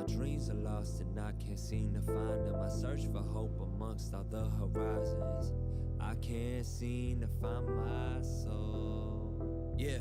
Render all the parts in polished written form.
my dreams are lost and I can't seem to find them. I search for hope amongst all the horizons. I can't seem to find my soul. Yeah.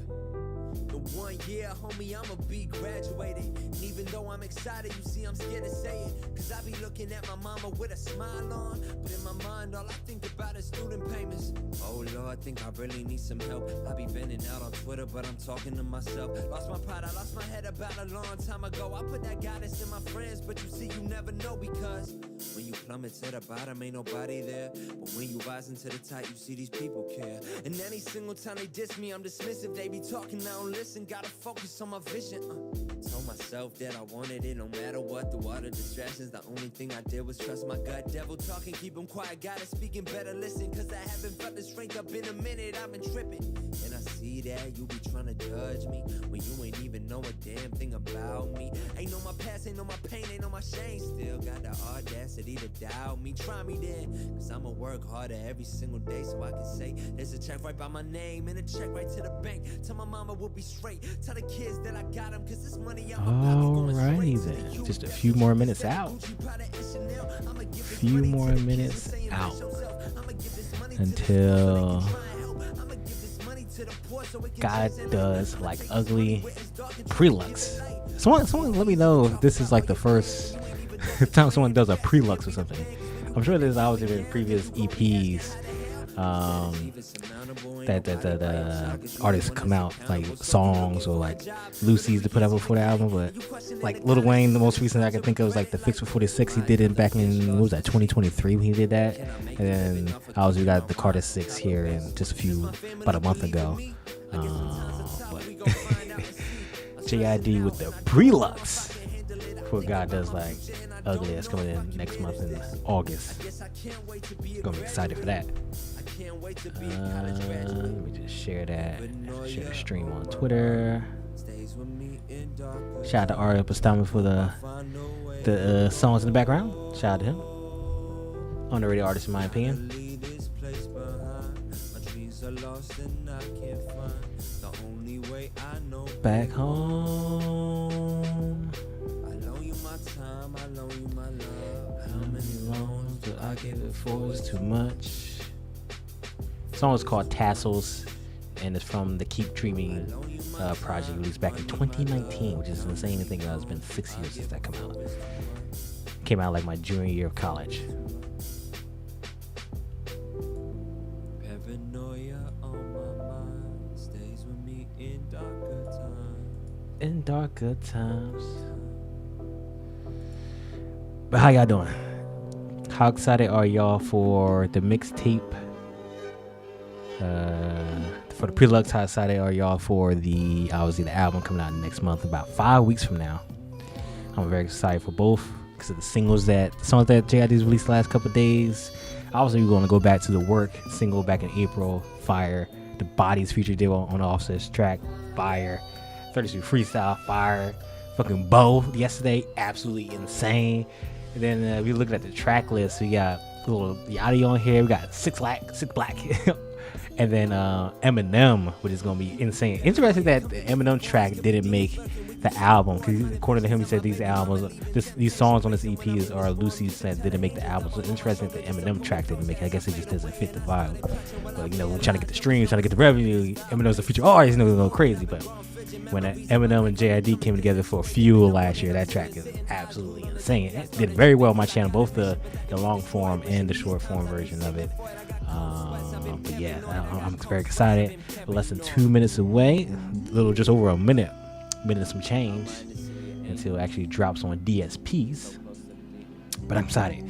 In 1 year, homie, I'ma be graduated. And even though I'm excited, you see I'm scared to say it. Cause I be looking at my mama with a smile on. But in my mind, all I think about is student payments. Oh Lord, I think I really need some help. I be venting out on Twitter, but I'm talking to myself. Lost my pride, I lost my head about a long time ago. I put that guidance in my friends, but you see, you never know. Because when you plummet to the bottom, ain't nobody there. But when you rise into the top, you see these people care. And any single time they diss me, I'm dismissive. They be talking, I don't listen, gotta focus on my vision. Told myself that I wanted it no matter what. Through all the distractions, the only thing I did was trust my gut. Devil talking, keep him quiet, gotta speak and better listen. Cause I haven't felt the strength up in a minute, I've been tripping. And I see that you be trying to judge me when you ain't even know a damn thing about me. Ain't know my past, ain't know my pain, ain't know my shame. Still got the audacity to doubt me. Try me then, cause I'ma work harder every single day so I can say there's a check right by my name and a check right to the bank. Tell my mama we'll be straight. Tell the kids that I got them, cause this money I'm Alrighty then. Just a few more minutes out. Few more minutes out until God does like ugly Preluxe. Someone let me know if this is like the first time someone does a Preluxe or something. I'm sure there's obviously been previous EPs that the artists come out, like songs or like Lucy's to put out before the album, but like Lil Wayne, the most recent I can think of was like the Fix for 46. He did it back in, what was that, 2023 when he did that. And then obviously we got the Carter 6 here in just about a month ago. But JID with the Preluxe before God does like ugly, that's coming in next month in August. Gonna be excited for that. Let me just share that. Share the stream on Twitter. Shout out to Aria Pastama for the songs in the background. Shout out to him. Underrated artist in my opinion. Back home. I loan you my love. How many loans do I give it for? It's too much. The song is called Tassels, and it's from the Keep Dreaming project released back in 2019, which is insane to think about. It's been 6 years since that came out like my junior year of college. Paranoia on my mind stays with me in darker times. In darker times. But how y'all doing? How excited are y'all for the mixtape? For the Preluxe, how excited are y'all for the album coming out next month, about 5 weeks from now? I'm very excited for both because of the songs that JID's released the last couple of days. Obviously, we're going to go back to the Work single back in April, fire. The Bodies feature did on the Offset's track, fire. 32 Freestyle, fire. Fucking BEAU yesterday, absolutely insane. And then we looked at the track list. We got the audio on here. We got Six Black. And then Eminem, which is going to be insane. Interesting that the Eminem track didn't make the album. Because according to him, he said these songs on this EP are Lucy's that didn't make the album. So interesting that the Eminem track didn't make it. I guess it just doesn't fit the vibe. But, we're trying to get the streams, trying to get the revenue. Eminem's a feature artist, he's going to go crazy. But when Eminem and JID came together for Fuel last year, that track is absolutely insane. It did very well on my channel, both the long form and the short form version of it. But yeah, I'm very excited. We're less than 2 minutes away, just over a minute and some change until it actually drops on DSPs. But I'm excited.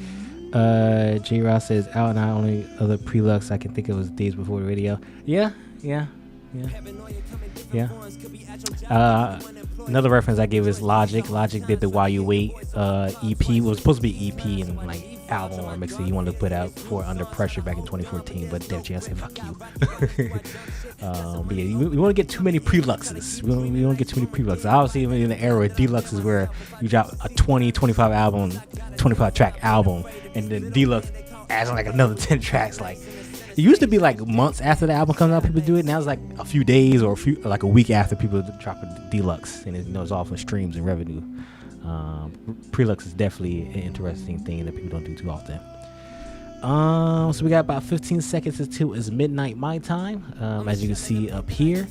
J Ross says out now. Only other Preluxe I can think of was Days Before the Radio. Yeah. Another reference I gave is Logic. Logic did the While You Wait EP. It was supposed to be EP and like album or mixtape he wanted to put out for Under Pressure back in 2014, but Def Jam said fuck you. But yeah, we want to get too many Preluxes. We don't get too many Preluxes. Obviously, in the era of Deluxe is where you drop a 25 track album, and then Deluxe adds like another 10 tracks. Like it used to be like months after the album comes out, people do it. Now it's like a few days or like a week after people drop a Deluxe, and it's all for streams and revenue. Preluxe is definitely an interesting thing that people don't do too often. So we got about 15 seconds until it's midnight my time. As you can see up here.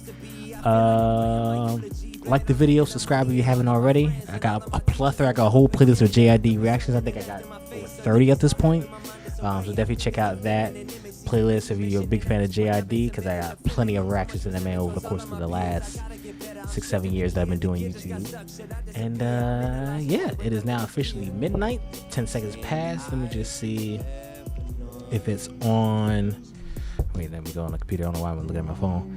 Like the video, subscribe if you haven't already. I got a plethora. I got a whole playlist of JID reactions. I think I got over 30 at this point. So definitely check out that playlist if you're a big fan of JID, because I got plenty of reactions to that man over the course of the last 6-7 years that I've been doing YouTube. And yeah, it is now officially midnight. 10 seconds past. Let me just see if it's on. Wait, let me go on the computer. I don't know why I'm looking at my phone.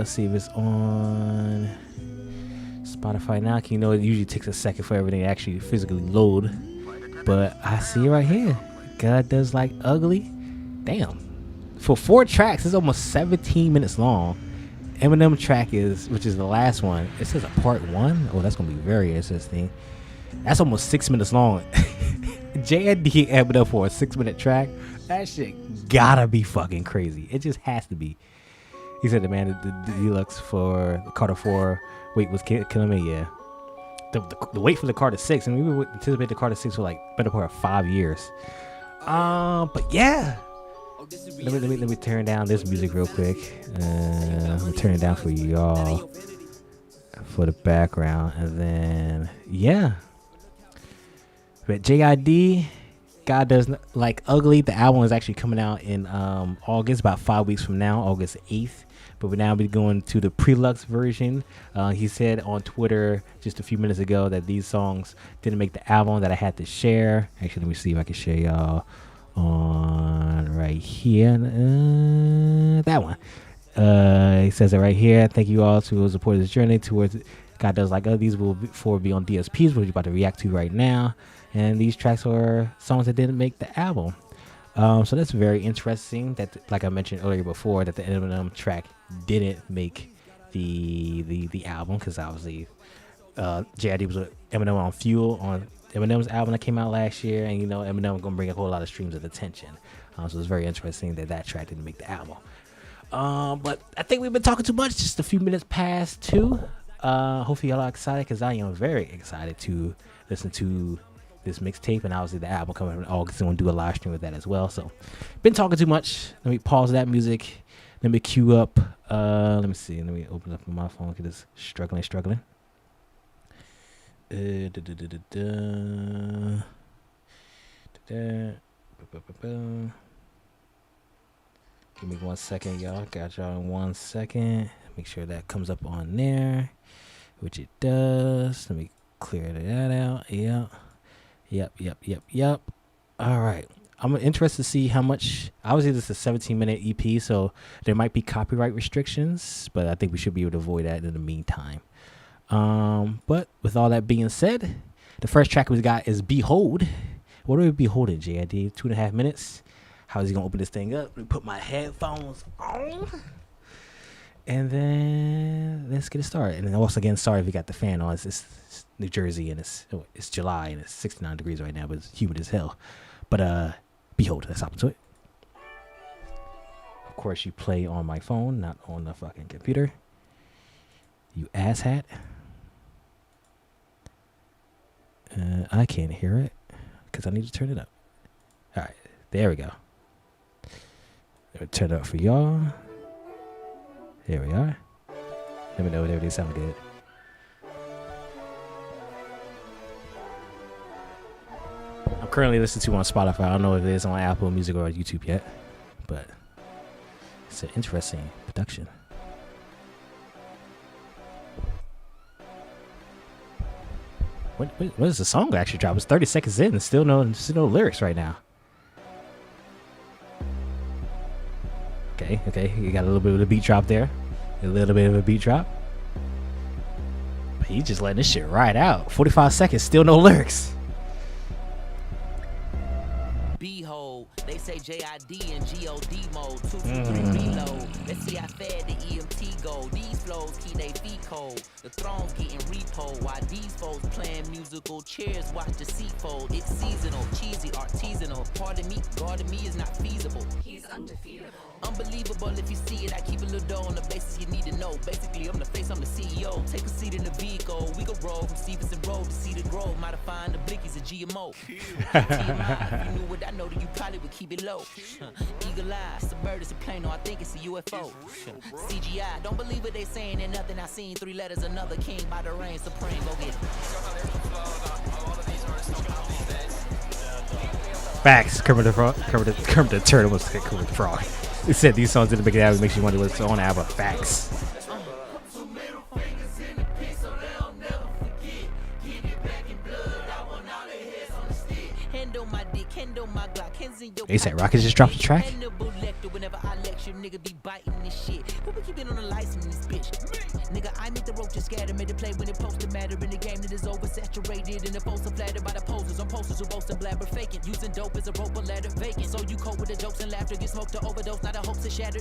See if it's on Spotify now. You know, it usually takes a second for everything to actually physically load, but I see it right here. God Does Like Ugly. Damn, for 4 tracks, it's almost 17 minutes long. Eminem track which is the last one. It says a part 1. Oh, that's gonna be very interesting. That's almost 6 minutes long. JID Eminem for a 6-minute track. That shit gotta be fucking crazy. It just has to be. He said the man, the deluxe for the Carter 4 wait was killing me. Yeah, the wait for the Carter 6, and we would anticipate the Carter 6 for like better part of 5 years. But yeah, let me turn down this music real quick. Let me turn it down for y'all for the background, and then yeah. But JID, God Does Like Ugly. The album is actually coming out in August, about 5 weeks from now, August 8th. But we're now be going to the Preluxe version. He said on Twitter just a few minutes ago that these songs didn't make the album, that I had to share. Actually, let me see if I can share y'all on right here. That one. He says it right here. Thank you all to support this journey towards God Does Like Ugly. These will be on DSPs, which we're about to react to right now. And these tracks are songs that didn't make the album. So that's very interesting that, like I mentioned earlier before, that the Eminem track didn't make the album, because obviously JID was with Eminem on Fuel, on Eminem's album that came out last year, and you know Eminem was gonna bring a whole lot of streams of attention. So it's very interesting that track didn't make the album. But I think we've been talking too much. Just a few minutes past 2. Hopefully y'all are excited, because I am very excited to listen to this mixtape, and obviously the album coming in August. I'm gonna do a live stream with that as well. So been talking too much. Let me pause that music. Let me queue up. Let me see. Let me open up my phone, because it's struggling. Give me 1 second, y'all. Got y'all in 1 second. Make sure that comes up on there, which it does. Let me clear that out. Yep. All right. I'm interested to see how much. Obviously, this is a 17-minute EP, so there might be copyright restrictions, but I think we should be able to avoid that in the meantime. But with all that being said, the first track we got is Behold. What are we beholding, JID? 2.5 minutes. How is he gonna open this thing up? Let me put my headphones on, and then let's get it started. And then also, again, sorry if you got the fan on. It's New Jersey, and it's July, and it's 69 degrees right now, but it's humid as hell. But Behold, let's hop into it. Of course, you play on my phone, not on the fucking computer. You asshat. I can't hear it because I need to turn it up. All right, there we go. Turn it up for y'all. There we are. Let me know if everything sounds good. I'm currently listening to on Spotify. I don't know if it is on Apple Music or YouTube yet, but it's an interesting production. What is the song actually drop? It's 30 seconds in and still no lyrics right now. Okay, you got a little bit of a beat drop there. A little bit of a beat drop. But he's just letting this shit ride out. 45 seconds, still no lyrics. Behold, they say JID and GOD mode, 2 3 reload. Let's see how fed the EMT go. These flows keep they feet cold. The thrones getting repo while these foes playing musical chairs. Watch the seat fold. It's seasonal, cheesy, artisanal. Pardon me, guarding me is not feasible. He's undefeatable. Unbelievable if you see it. I keep a little dough on the basis you need to know. Basically, I'm the face, I'm the CEO. Take a seat in the vehicle. We go roll from Stevenson Road to see Cedar Grove, modifying the blickies, a GMO. TMI, if you knew what I know, then you probably would keep it low. Eagle eye, it's a bird, it's a plane, no, I think it's a UFO. CGI, don't believe what they saying, and nothing I seen. 3 letters, another king by the reign supreme. Go get it. Facts. Kermit the Turtle was Kermit the Frog. It said these songs in the big album makes you wonder what's on the album. Facts. They said Rocket just dropped the track. Whenever I lecture, nigga be biting this shit. People keep it on the license, this bitch. Nigga, I make the rope just scatter, made it play when it post to matter in the game that is oversaturated. And the posts are flattered by the posers on posters who boast and blabber faking. Using dope as a rope or ladder vacant. So you cope with the jokes and laughter, get smoked to overdose, not a hope to shatter.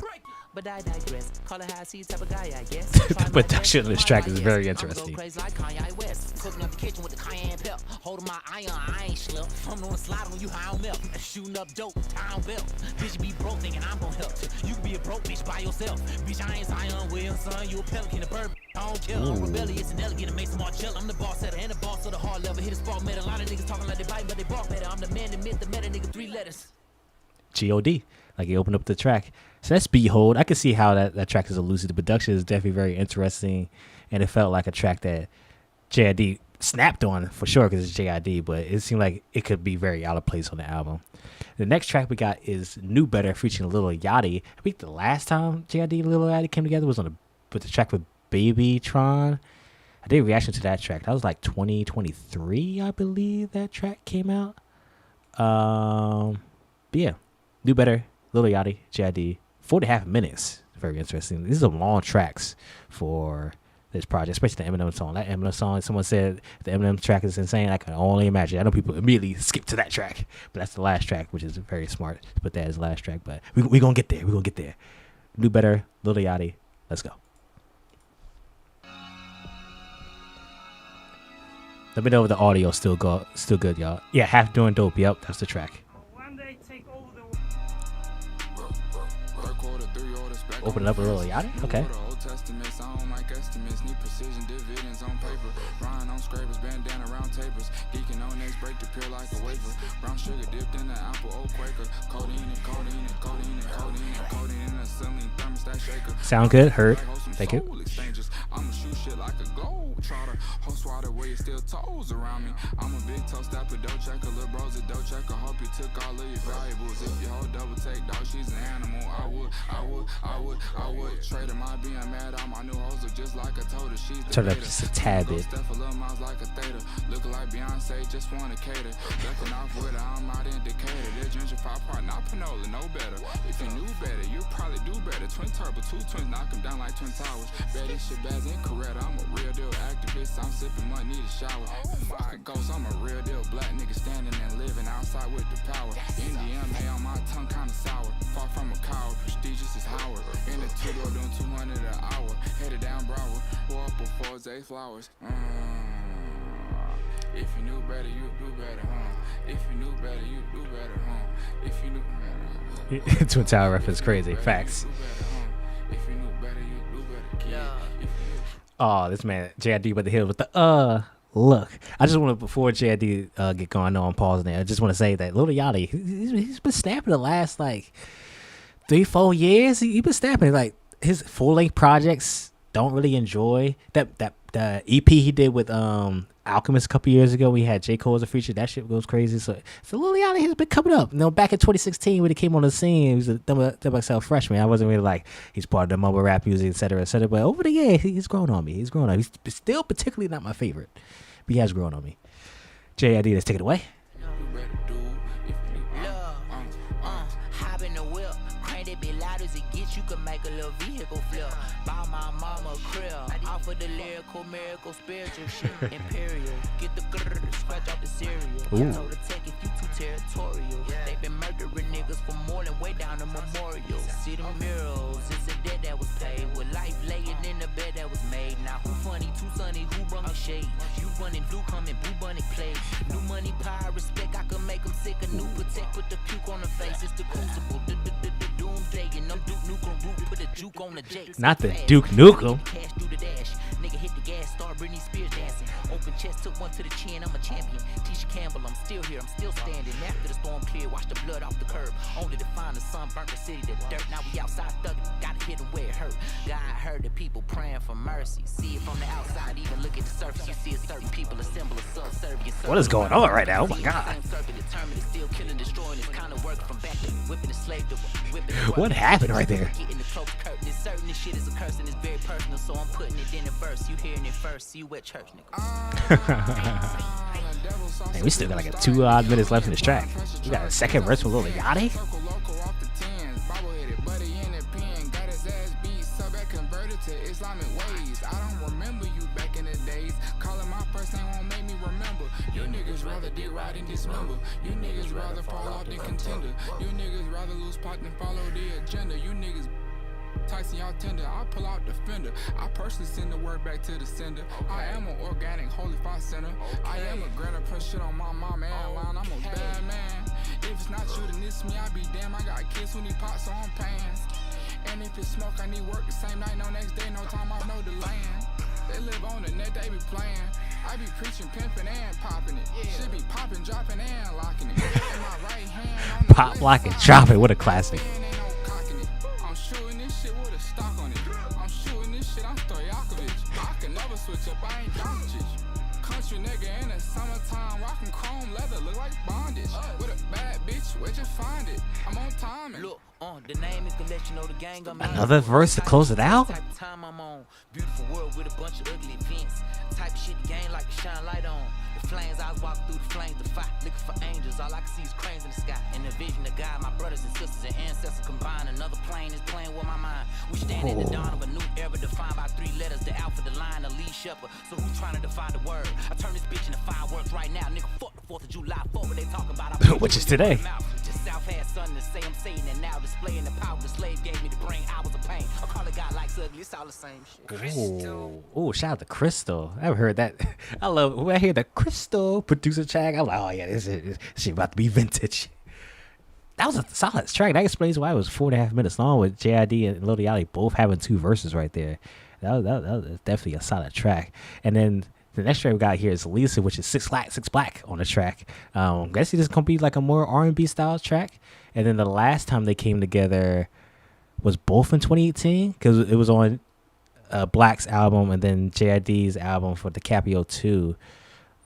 But I digress. Call it how I see type of guy, I guess. The production of this track is very interesting. Cooking up the kitchen with the cayenne pep. Holding my iron, I ain't slip. I'm on a slide on you, how I'm up. Shooting up dope, town belt. Bitch, be broke thinking I'm gonna help. You can be a broke bitch by yourself. Bitch, I ain't Zion Williams, son. You a pelican, a bird. I don't kill. I'm rebellious and elegant and make some Marcella. I'm the boss setter and the boss of the hard level. Hit a spark metal. A lot of niggas talking like they bite, but they bark better. I'm the man, the myth, the meta nigga, 3 letters. G.O.D. Like he opened up the track. So that's Behold. I can see how that track is elusive. The production is definitely very interesting, and it felt like a track that J.I.D. snapped on for sure because it's J.I.D., but it seemed like it could be very out of place on the album. The next track we got is New Better featuring Lil Yachty. I think the last time J.I.D. and Lil Yachty came together was on with the track with Babytron. I did a reaction to that track. That was like 2023, I believe that track came out. But yeah, New Better, Lil Yachty, J.I.D. 4.5 minutes. Very interesting. These are long tracks for this project, especially the Eminem song. That Eminem song, someone said the Eminem track is insane. I can only imagine. I know people immediately skip to that track, but that's the last track, which is very smart to put that as the last track. But we're going to get there. We're going to get there. New Better, Lil Yachty. Let's go. Let me know if the audio still good, y'all. Yeah, Half Doing Dope. Yep, that's the track. Open it up a little Yachty? Okay. Sound good? Heard. Thank you. I'ma shoot shit like a globe trotter. Host water where you still toes around me. I'm a big toe stepper, dough checker, little bros a dough checker. Hope you took all of your valuables. If you hold double take, dog, she's an animal. I would trade her my being mad on my new hoes are just like I told her. She's the turn up just a tad bit. Looking like Beyonce, just wanna cater. Ducking off with her, I'm not in Decatur. They're ginger pop part, not Panola, no better. If you knew better, you'd probably do better. Twin turbo, 2 twins, knock them down like twin towers. Betty Shabazz and Coretta, I'm a real deal activist. I'm sipping money, need a shower. Fire ghost, I'm a real deal black nigga standing and living outside with the power. NDMA on my tongue kinda sour. Far from a coward, prestigious as Howard. In the 2-door doing 200 an hour. Headed down Broward, or up before Zay Flowers. If you knew better, you'd do better, huh? If you knew better, you'd do better, huh? If you knew better. Twin Tower reference crazy. Facts. If you knew better, you'd do better, kid. Oh, this man, J.I.D. with the hill with the look. I just want to, before J.I.D. Get going, I know I'm pausing there. I just want to say that Lil Yachty, he's been snapping the last like 3-4 years. He's been snapping. Like his full-length projects don't really enjoy that the EP he did with Alchemist a couple years ago. We had J. Cole as a feature. That shit goes crazy. So Lil Yachty has been coming up. You know, back in 2016 when he came on the scene, he was a WXL freshman. I wasn't really like he's part of the mumble rap music, etc., etc. But over the years, he's grown on me. He's still particularly not my favorite, but he has grown on me. J.I.D. let's take it away. You can make a little vehicle flip. Buy my mama a crib. Off of the lyrical, miracle, spiritual shit. Imperial. Get the grrr, scratch off the cereal. Told to take it, you too territorial. They been murdering niggas for more than way down the memorial. See them murals, it's a debt that was paid. With life laying in the bed that was made. Now who funny, too sunny, who brung the shade? You running blue, coming blue bunny play. New money, power, respect, I can make them sick. A new protect, put the puke on the face. It's the crucible, doomsday, and them Duke Nukem root, put the juke on the Jakes. Not the Duke Nukem. Cash through the dash, nigga hit the gas, start Britney Spears dancing. Open chest, took one to the chin, I'm a champion. Tisha Campbell, I'm still here, I'm still standing. After the storm cleared, wash the blood off the curb. Only to find the sun burnt the city to dirt. Now we outside thugging, gotta hit them where it hurt. God heard the people praying for mercy. See it from the outside, even look at the surface. You see a certain people, a symbol of subservience. What is going on right now? Oh my God. What happened right there? This shit is a curse and it's very personal, so I'm putting it in a verse. You hearing it first, see you at church, nigga. Man, we still got like 2 odd minutes left in this track. We got a second verse with Lil Yachty. Islamic ways. I don't remember you back in the days. Calling my first name won't make me remember. You niggas rather dig right and dismember. You niggas rather fall off than contender. You niggas rather lose pot than follow the agenda. You niggas Tyson, y'all tender. I pull out the fender. I personally send the word back to the sender. I am an organic holy five center. I am a granite press shit on my mama and line. I'm a bad man. If it's not you, then it's me. I be damn. I got kids who need pots, so I'm paying. And if it's smoke, I need work the same night, no next day, no time off, no delaying. They live on the net, they be playing. I be preaching, pimping, and popping it. Should be popping, dropping, and locking it. In my right hand on the Pop, lock, and drop it. What a classic. I'm shooting this shit with a stock on it. I'm shooting this shit, I'm Stojakovic. I can never switch up, I ain't Doncic. Country nigga in the summertime, rockin' chrome leather, look like bondage. With a bad bitch, where'd you find it? I'm on timing. Look, the name is to let you know the gang I'm Another verse to close it out? Type of time I'm on. Beautiful world with a bunch of ugly events. Type of shit the game like to shine light on. The flames, I was walking through the flames to fight. Looking for angels, all I can see is cranes in the sky. And the vision of God, my brothers and sisters and ancestors combined. Another plane is playing with my mind. We stand in the dawn of a new era defined by 3 letters. The alpha, the line, the lead shepherd. So who's trying to define the word? I turn this bitch into fireworks right now. Nigga, fuck the 4th of July. Fuck what they talking about. Which is today. Just South had something to say. I'm saying it now. Displaying the power the slave gave me to bring hours of pain. I call it God likes ugly. It's all the same shit. Oh, shout out to Crystal. I haven't heard that. I love when I hear the Crystal producer track. I'm like, oh yeah, this shit about to be vintage. That was a solid track. That explains why it was 4.5 minutes long with JID and Lil Yachty both having 2 verses right there. That was definitely a solid track. And then the next track we got here is Lisa, which is 6 Black on the track. I guess this is gonna be like a more R&B style track. And then the last time they came together was both in 2018 because it was on Black's album and then JID's album for DiCaprio 2.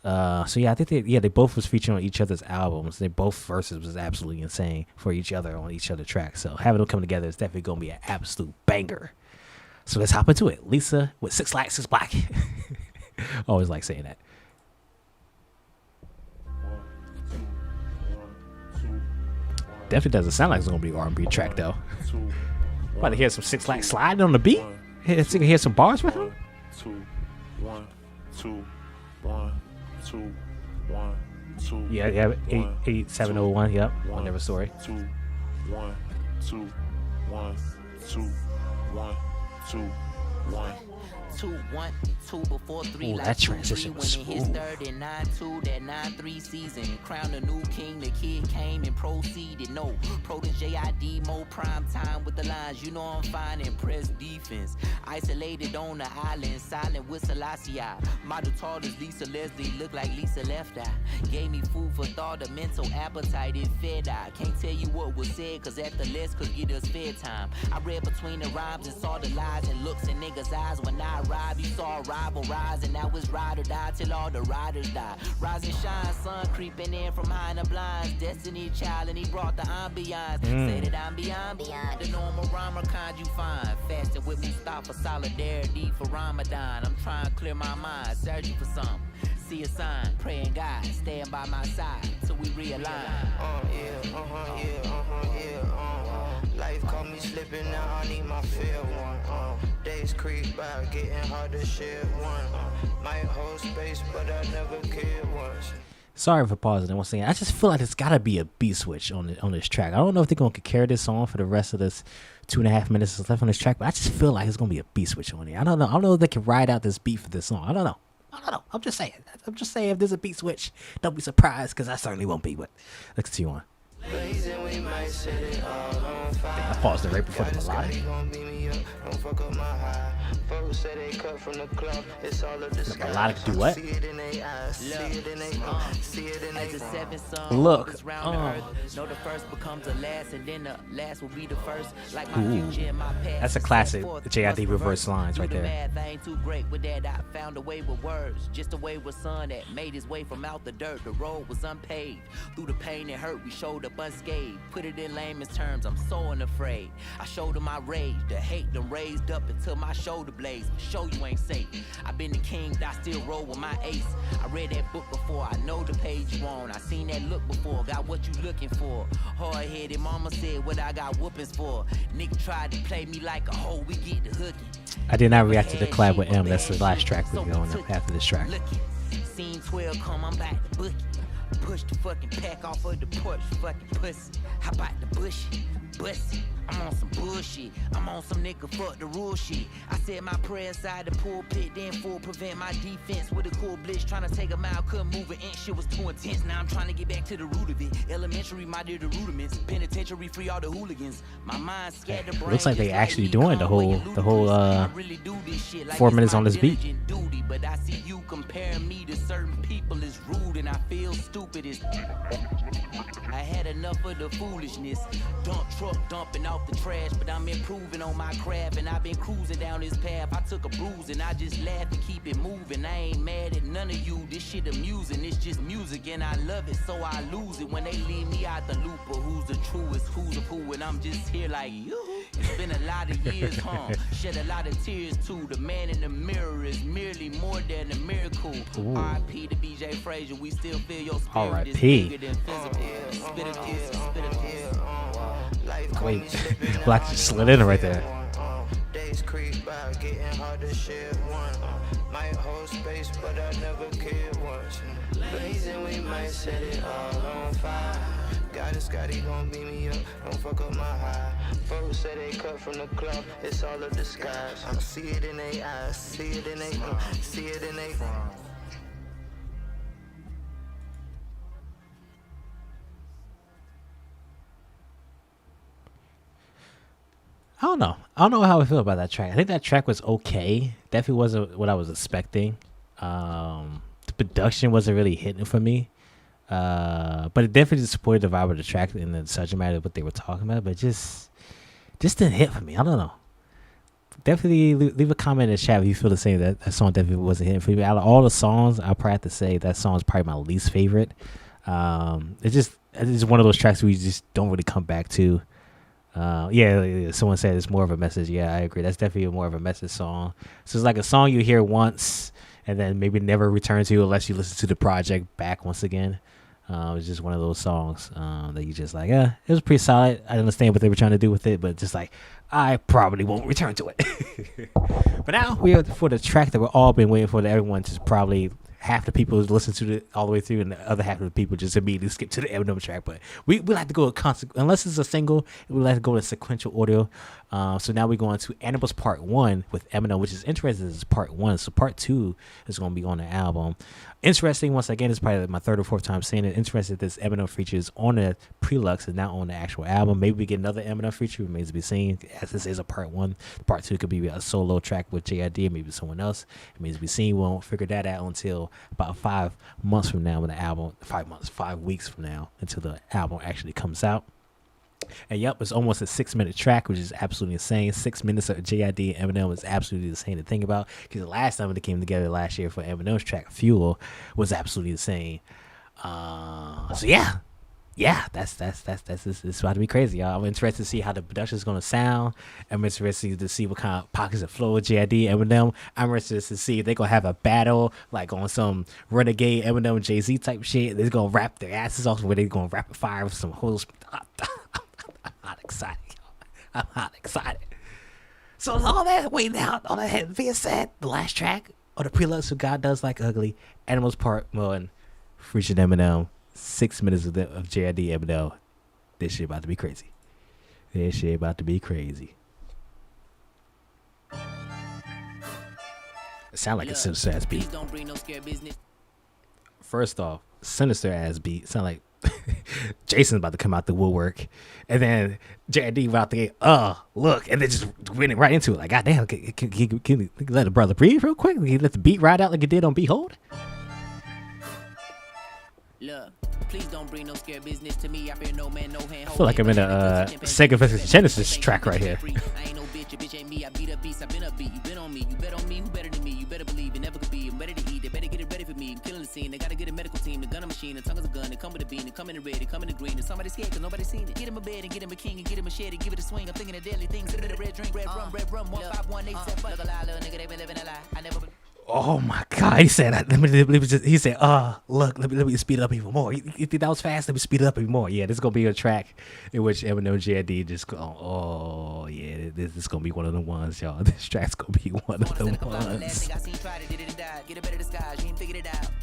So yeah, I think they both was featured on each other's albums. They both verses was absolutely insane for each other on each other tracks. So having them come together is definitely gonna be an absolute banger. So let's hop into it. Lisa with 6 Black. Always like saying that. Definitely doesn't sound like it's gonna be an R&B track though. About to hear some 6 Black sliding on the beat. Hear some bars with him. 2 1 2 1 2 1 2. Yeah, 8701. Yep, on Never Story. 2 1 2 1 2 1 2 1. 2 1 2 before 3. Ooh, like that 2 transition 3 was when it hit smooth. 3rd and 9-2. That 9-3 season crowned a new king. The kid came and proceeded. No protege ID, more prime time with the lines. You know I'm fine and press defense. Isolated on the island, silent with Selassie. Model tall as Lisa Leslie, look like Lisa Left Eye. Gave me food for thought, a mental appetite it fed I. Can't tell you what was said, cause at the less could get us fed time. I read between the rhymes and saw the lies and looks in niggas' eyes when I arrived. You saw a rival rise and now it's ride or die till all the riders die. Rise and shine, sun creeping in from behind the blinds. Destiny child and he brought the ambiance. Say that I'm beyond the normal rhymer kind you find. Fasting with me, stop for solidarity for Ramadan. I'm trying to clear my mind, searching for something. See a sign, praying God, staying by my side till we realign. Life caught me slipping, now I need my fair one. Days creep by, getting hard to share one. Might hold space, but I never cared once. Sorry for pausing. Once again, I just feel like there's gotta be a beat switch on this track. I don't know if they're gonna carry this on for the rest of this 2.5 minutes that's left on this track, but I just feel like it's gonna be a beat switch on here. I don't know if they can ride out this beat for this song. I don't know. I'm just saying. If there's a beat switch, don't be surprised because I certainly won't be. But let's continue on. Blazing, we might set it all on I paused it right before the melodic. The melodic do what? Look. No, the first becomes the last, and then the last will be the first. Like my Ooh. future and my past. That's a classic JID reverse lines right there. Math, I ain't too great with that. I found a way with words, just a way with son that made his way from out the dirt. The road was unpaved. Through the pain and hurt, we showed up unscathed. Put it in layman's terms, I'm so unafraid. I showed them my rage, the hate them raised up until my shoulder blades. Show you ain't safe. I've been the king, but I still roll with my ace. I read that book before, I know the page you on. I seen that look before, got what you looking for. Hard-headed mama said what I got whoopings for. Nick tried to play me like a hoe, we get the hookie. I did not react to the collab with M. That's the last track we're going up after this track. Scene 12 come, I'm back to bookie. Push the fucking pack off of the porch, fucking pussy. How about the bushy? Bussy. I'm on some bullshit. I'm on some nigga fuck the rule shit. I said my prayer inside the pulpit, then full prevent my defense with a cool blitz. Trying to take a mile, couldn't move an inch. Shit was too intense. Now I'm trying to get back to the root of it. Elementary, my dear, the rudiments. Penitentiary, free all the hooligans. My mind scared the brain. Looks like they actually doing the whole 4 minutes on this beat. But I see you comparing me to certain people is rude, and I feel stupid as I had enough of the foolishness. Dump truck dumping off the trash, but I'm improving on my craft, and I've been cruising down this path. I took a bruise and I just laugh and keep it moving. I ain't mad at none of you. This shit amusing. It's just music and I love it, so I lose it when they leave me out the loop. But who's the truest? Who's of who? And I'm just here like you. It's been a lot of years, huh? Shed a lot of tears too. The man in the mirror is merely more than a miracle. R.I.P. to BJ Frazier. We still feel your spirit. R.I.P. Wait, Black just slid in right there. Days creep by, getting hard to share one. Might hold space, but I never cared once. Blazing, we might set it all on fire. God and Scotty gon' beat me up, don't fuck up my high. Folks say they cut from the club, it's all a disguise. I see it in they eyes, see it in they, see it in they. I don't know. I don't know how I feel about that track. I think that track was okay. Definitely wasn't what I was expecting. The production wasn't really hitting for me. But it definitely supported the vibe of the track and the subject matter of what they were talking about. But just didn't hit for me. I don't know. Definitely leave a comment in the chat if you feel the same. That song definitely wasn't hitting for me. Out of all the songs, I'll probably have to say that song is probably my least favorite. It's one of those tracks we just don't really come back to. Yeah, someone said it's more of a message. Yeah, I agree. That's definitely more of a message song. So it's like a song you hear once and then maybe never return to unless you listen to the project back once again. It's just one of those songs that you just like, it was pretty solid. I understand what they were trying to do with it, but just like, I probably won't return to it. But now we are for the track that we've all been waiting for, that everyone just probably half the people listen to it all the way through, and the other half of the people just immediately skip to the Eminem track. But we like to go unless it's a single, we like to go to sequential audio. So now we're going to Animals Part 1 with Eminem, which is interesting. This is Part 1, so Part 2 is going to be on the album. Interesting, once again, it's probably my third or fourth time saying it. Interesting that this Eminem features on the Preluxe and not on the actual album. Maybe we get another Eminem feature, remains to be seen. As this is a Part 1, Part 2 could be a solo track with JID, maybe someone else. It remains to be seen. We won't figure that out until about 5 months from now when the album, 5 weeks from now until the album actually comes out. And yep, it's almost a 6-minute track, which is absolutely insane. 6 minutes of JID and Eminem is absolutely insane to think about, because the last time they came together last year for Eminem's track Fuel was absolutely insane. So yeah, that's it's about to be crazy, y'all. I'm interested to see how the production is gonna sound. I'm interested to see what kind of pockets of flow JID and Eminem. I'm interested to see if they're gonna have a battle like on some Renegade Eminem and Jay-Z type shit. They're gonna rap their asses off, where they're gonna rapid fire with some hoes. I'm not excited, y'all. I'm not excited. So all that waiting out, all that being said, the last track of the Preluxe of God Does Like Ugly, Animals Part 1, featuring Eminem. 6 minutes of JID Eminem. This shit about to be crazy. It sound like a sinister ass beat. First off, sinister ass beat. Sound like Jason's about to come out the woodwork, and then JID about to get, look, and then just went right into it. Like, goddamn, can you let a brother breathe real quick? Can you let the beat ride out like it did on Behold? Look, please don't bring no scare business to me. I fear no man, no hand. I feel like I'm in a Sega vs. Genesis track right here. I ain't no bitch ain't me. I beat up beats, I been up beat. You bet on me, you bet on me. Who better than me? You better believe it never could be. I'm ready to eat. They better get it ready for me. I'm killing the scene. They gotta get a medical team. The gun a machine. The tongue is a gun. They come with a bean. They come in the red. They come in the green. And somebody scared cause nobody seen it. Get him a bed and get him a king and get him a shed and give it a swing. I'm thinking of deadly things. Sit in the red drink, red rum, 15187. Look a lie, little nigga. They been living a lie. I never. Oh my God! He said, he said, look, let me speed it up even more. You think that was fast? Let me speed it up even more. Yeah, this is gonna be a track in which Eminem and JID just go, oh yeah, this is gonna be one of the ones, y'all. This track's gonna be one of the ones.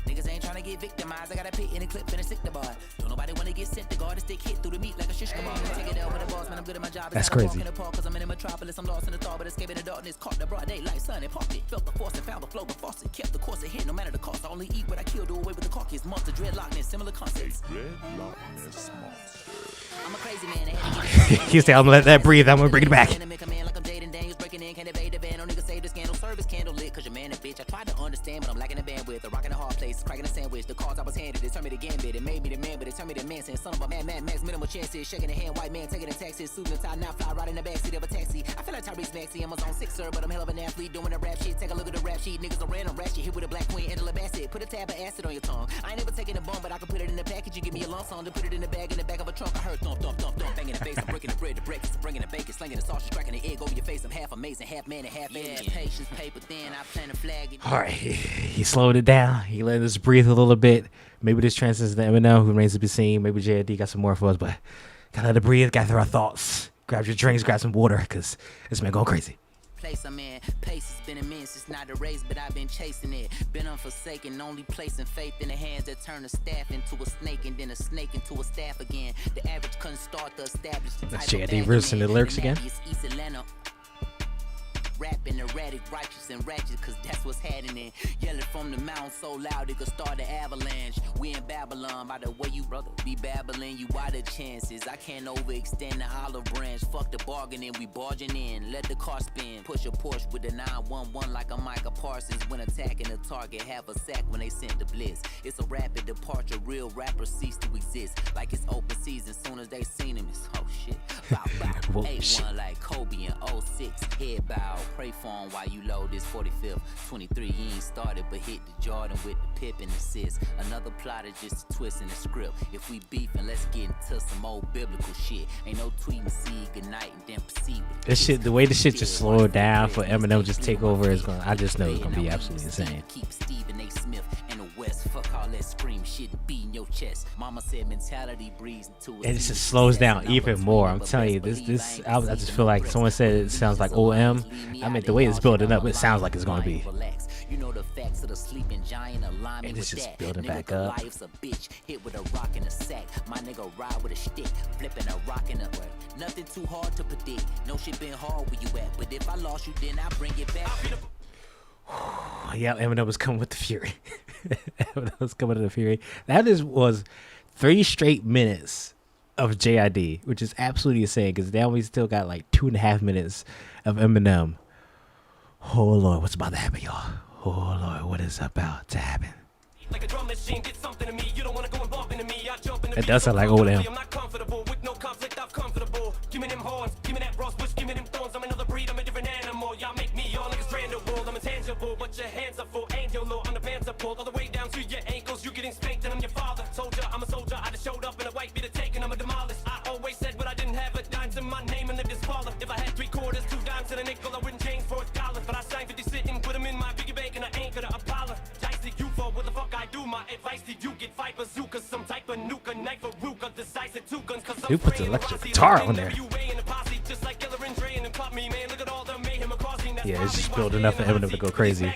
Niggas ain't trying to get victimized. I got a pit in a clip and a sick the bar. Don't nobody want to get sent to guard. A stick hit through the meat like a shish kebab. Take it out with the boss, man. I'm good at my job. That's crazy. Cause I'm in a metropolis. I'm lost in the thought, but escaping the darkness. Caught the broad daylight, sun and parked it. Felt the force and found the flow, but faucet. Kept the course ahead, no matter the cost. I only eat what I kill, do away with the carcass. Monster dreadlockness, similar concepts. I'm a crazy man. He said, I'm gonna let that breathe. I'm gonna bring it back. Service candle lit, cause your man a bitch. I tried to understand, but I'm lacking the bandwidth. A rock in a hard place, cracking a sandwich. The cards I was handed, they turned me to gambit. It made me the man, but it turned me to man. Saying son of a man, max, minimal chances. Shaking a hand, white man, taking a taxi. Suit and tie, now fly right in the backseat of a taxi. I feel like Tyrese Maxey, I'm on 6, sir, but I'm hell of an athlete doing the rap shit. Take a look at the rap sheet. Niggas are random ratchet. Hit with a black queen, Angela Bassett. Put a tab of acid on your tongue. I ain't never taking a bump, but I can put it in the package. You give me a lump song to put it in the bag of a trunk. I heard thump, banging the bass. I'm breaking the bread, the breakfast. I'm bringing the bacon, slinging the sausage, cracking the egg over your face. I'm half amazing, half man and half alien. Patience, paper thin. I plan to flag. All right, he slowed it down. He let us breathe a little bit. Maybe this transcends to Eminem, who remains to be seen. Maybe JID got some more for us, but gotta let it breathe. Gotta throw our thoughts. Grab your drinks, grab some water, because this man going crazy. Place I'm in, pace has been immense. It's not a race, but I've been chasing it. Been unforsaken, only placing faith in the hands that turn a staff into a snake, and then a snake into a staff again. The average couldn't start to establish the That's JID verse the lyrics again. East Atlanta. Rapping erratic, righteous and ratchet, cause that's what's happening. Yelling from the mountain so loud it could start an avalanche. We in Babylon, by the way you brother be babbling, you are the chances. I can't overextend the olive branch. Fuck the bargaining, we barging in. Let the car spin. Push a Porsche with a 911 like a Micah Parsons. When attacking the target, have a sack when they sent the blitz. It's a rapid departure, real rappers cease to exist. Like it's open season, soon as they seen him, it's oh shit. Bow, bow. A1 like Kobe in 06, head bow. Pray for him while you load this 45th. 23, he ain't started, but hit the Jordan with the pip and assist. Another plot is just a twist in the script. If we beefing, let's get into some old biblical shit. Ain't no tweeting, see good night, and then proceed with this shit. The way the shit just slowed down for Eminem just take over is gonna. I just know it's gonna be absolutely insane. Keep Stephen A. Smith in the West. Fuck all that scream shit, be in your chest. Mama said mentality breeds into it. And it just slows down even more. I'm telling you, this I just feel like someone said it sounds like OM. I mean, the way it's building up, it sounds like it's gonna be. You know the facts of the sleeping giant alignment and it's with just that. building Nigga back up. Goliath's a bitch, hit with a rock in a sack. My nigga ride with a stick, flipping a rock in a way. Nothing too hard to predict. No shit been hard where you at, but if I lost you, then I bring it back. Yeah, Eminem was coming with the fury. Eminem was coming with the fury. That was 3 straight minutes of JID, which is absolutely insane because now we still got like 2.5 minutes of Eminem. Oh Lord, what's about to happen, y'all? Oh Lord, what is about to happen? Like a drum machine, get something to me. You don't want to go and bump into me. I jump in the It does sound like old M. I'm not comfortable with no conflict. I'm comfortable. Give me them horns, give me that rose bush, give me them thorns. I'm another breed, I'm a different animal. Y'all make me all niggas brandable. I'm intangible, but your hands are full. Angel low, I'm the pants are pulled all the way down to your ankles. You getting spanked and I'm your father. Soldier, I'm a soldier. I just showed up in a white beater taken. I'm a demolished. I always said what I didn't have. A dimes in my name and lived this parlor. If I had 3 quarters, 2 dimes and a nickel, I wouldn't change for $1. But I signed 50 sitting, put them in my piggy bank and I ain't gonna Apollo. You for what the fuck I do? My advice to you get 5 bazookas, some type of nuke, a knife, a ruka, decisive 2 guns. Cause Who puts electric guitar on there? Yeah, it's just building up for Eminem to go crazy.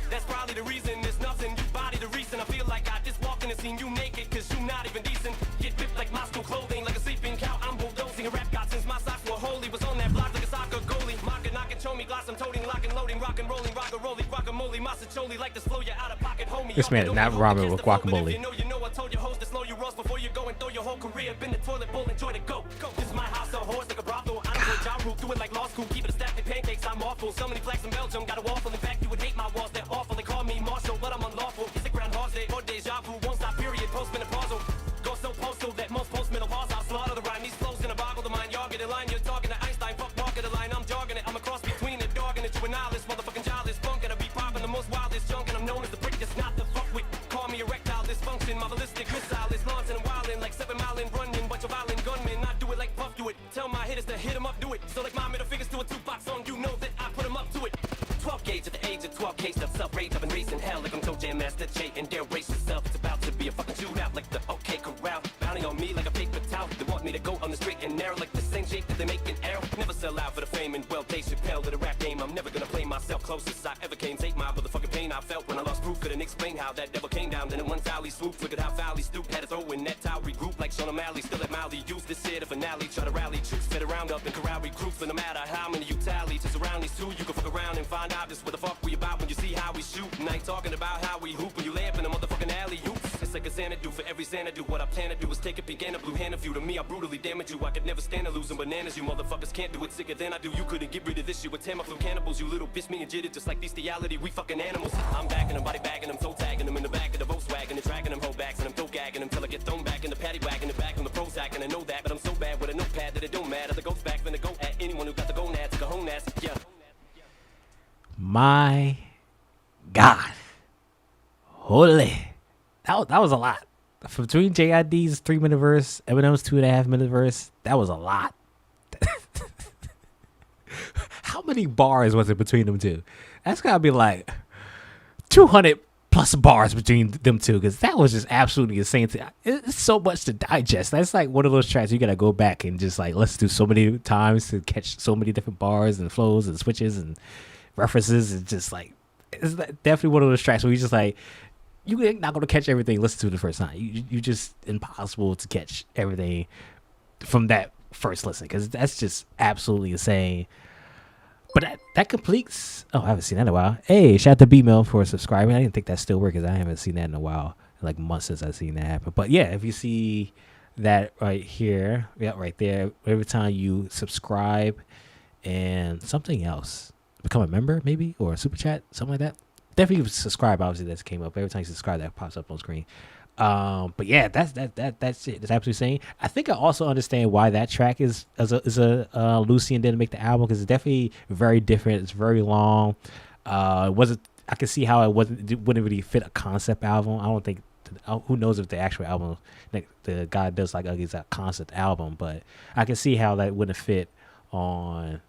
That's probably the reason there's nothing. You body the reason I feel like I just walked in and seen you naked. Cause you not even decent. Get ripped like Moscow clothing, like a sleeping cow. I'm bulldozing a rap god since my socks were holy. Was on that block like a soccer goalie. Mocking, knocking, show me glass. I'm toting, locking, loading, rock and rolling, rock and rolling, guacamole, massacholi, like this flow you out of pocket, homie. This man is not ramen with guacamole. You know I told you hoes to slow your rolls before you go and throw your whole career. Been the toilet bowl, enjoy the go. This is my house, so horse like a brothel. I don't do a job rule, do it like law school. Keep it a stack of pancakes, I'm awful. So many flags in Belgium, got a waffle. In fact, you would hate my walls, they're awful. They call me Marshall, but I'm unlawful. It's a Groundhog's Day or deja vu, won't stop, period. Postmenopausal. Go so postal that most postmenopause, I'll slaughter the rhyme. These flows in a boggle the mind. Y'all get a line, you're talking to Einstein. Fuck walking the line, I'm jogging it. I'm a cross between a dog and a juvenile. Motherfucking childish punk, and I be popping the most wildest junk. And I'm known as the prick that's not the fuck with. Call me erectile dysfunction. My ballistic missile is launching and wildin' like 7 mile in running. Bunch of violent gunmen, I do it like Puff do it. Tell my hitters to hit 'em up, do it. So like my middle fingers to a Tupac song, you know that I put 'em up to it. 12 gauge at the age of 12 case of self-rage. I've been racing hell like I'm Toe Jam Master J. And dare race yourself, it's about to be a fucking shootout like the OK Corral. Bounty on me like a paper towel. They want me to go on the straight and narrow like the same shape that they make an arrow. Never sell out for the fame and well, Dave Chappelle to the rap game. I'm never gonna play myself closest I ever came. Take my motherfucking pain I felt when I lost proof. Couldn't explain how that devil came down. Then in one tally swoop, look at how foul he stooped. Had to throw in that towel, regroup like Sean O'Malley. Still at Mally, use this shit a finale. Try to rally troops, fit around up and corral recruits. But no matter how many you tally, to surround these two, you can fuck around and find out just what the fuck we about when you see how we shoot. And I ain't talking about how we hoop when you laugh in the motherfucking alley oops. It's like a Xanadu for every Xanadu. What I plan to do is take a peek and a blue hand of you. To me, I brutally damage you. I could never stand to losing bananas. You motherfuckers can't do it sicker than I do. You couldn't get rid of this shit with Tamiflu cannibals. You little bitch, me and jitted just like bestiality. We fucking animals. I'm backing them, body bagging them, toe tagging them in the back of the Volkswagen and dragging them whole backs and I'm toe gagging them till I get thrown back in the paddy wagon and back on the Prozac. And I know that, but I'm so bad with a notepad that it don't matter. The ghost back, finna go at anyone who got the gonads to go home ass. Yeah. My God. Holy. That was a lot. Between JID's 3-minute verse, Eminem's 2.5-minute verse, that was a lot. How many bars was it between them two? That's gotta be like 200 plus bars between them two, because that was just absolutely insane. It's so much to digest. That's like one of those tracks you gotta go back and just like listen to so many times to catch so many different bars and flows and switches and references. And just like, it's definitely one of those tracks where you just like, you're not going to catch everything listen to the first time. You just impossible to catch everything from that first listen, because that's just absolutely insane. But that completes. Oh, I haven't seen that in a while. Hey, shout out to BEAU for subscribing. I didn't think that still worked, because I haven't seen that in a while, like months since I've seen that happen. But yeah, if you see that right here, yeah, right there, every time you subscribe and something else, become a member maybe, or a super chat, something like that. Definitely subscribe. Obviously, that came up every time you subscribe. That pops up on screen. But yeah, that's it. That's absolutely insane. I think I also understand why that track is a Lucian didn't make the album, because it's definitely very different. It's very long. It wasn't. I can see how it wouldn't really fit a concept album. I don't think. Who knows if the actual album, like the guy does like is a concept album, but I can see how that wouldn't fit on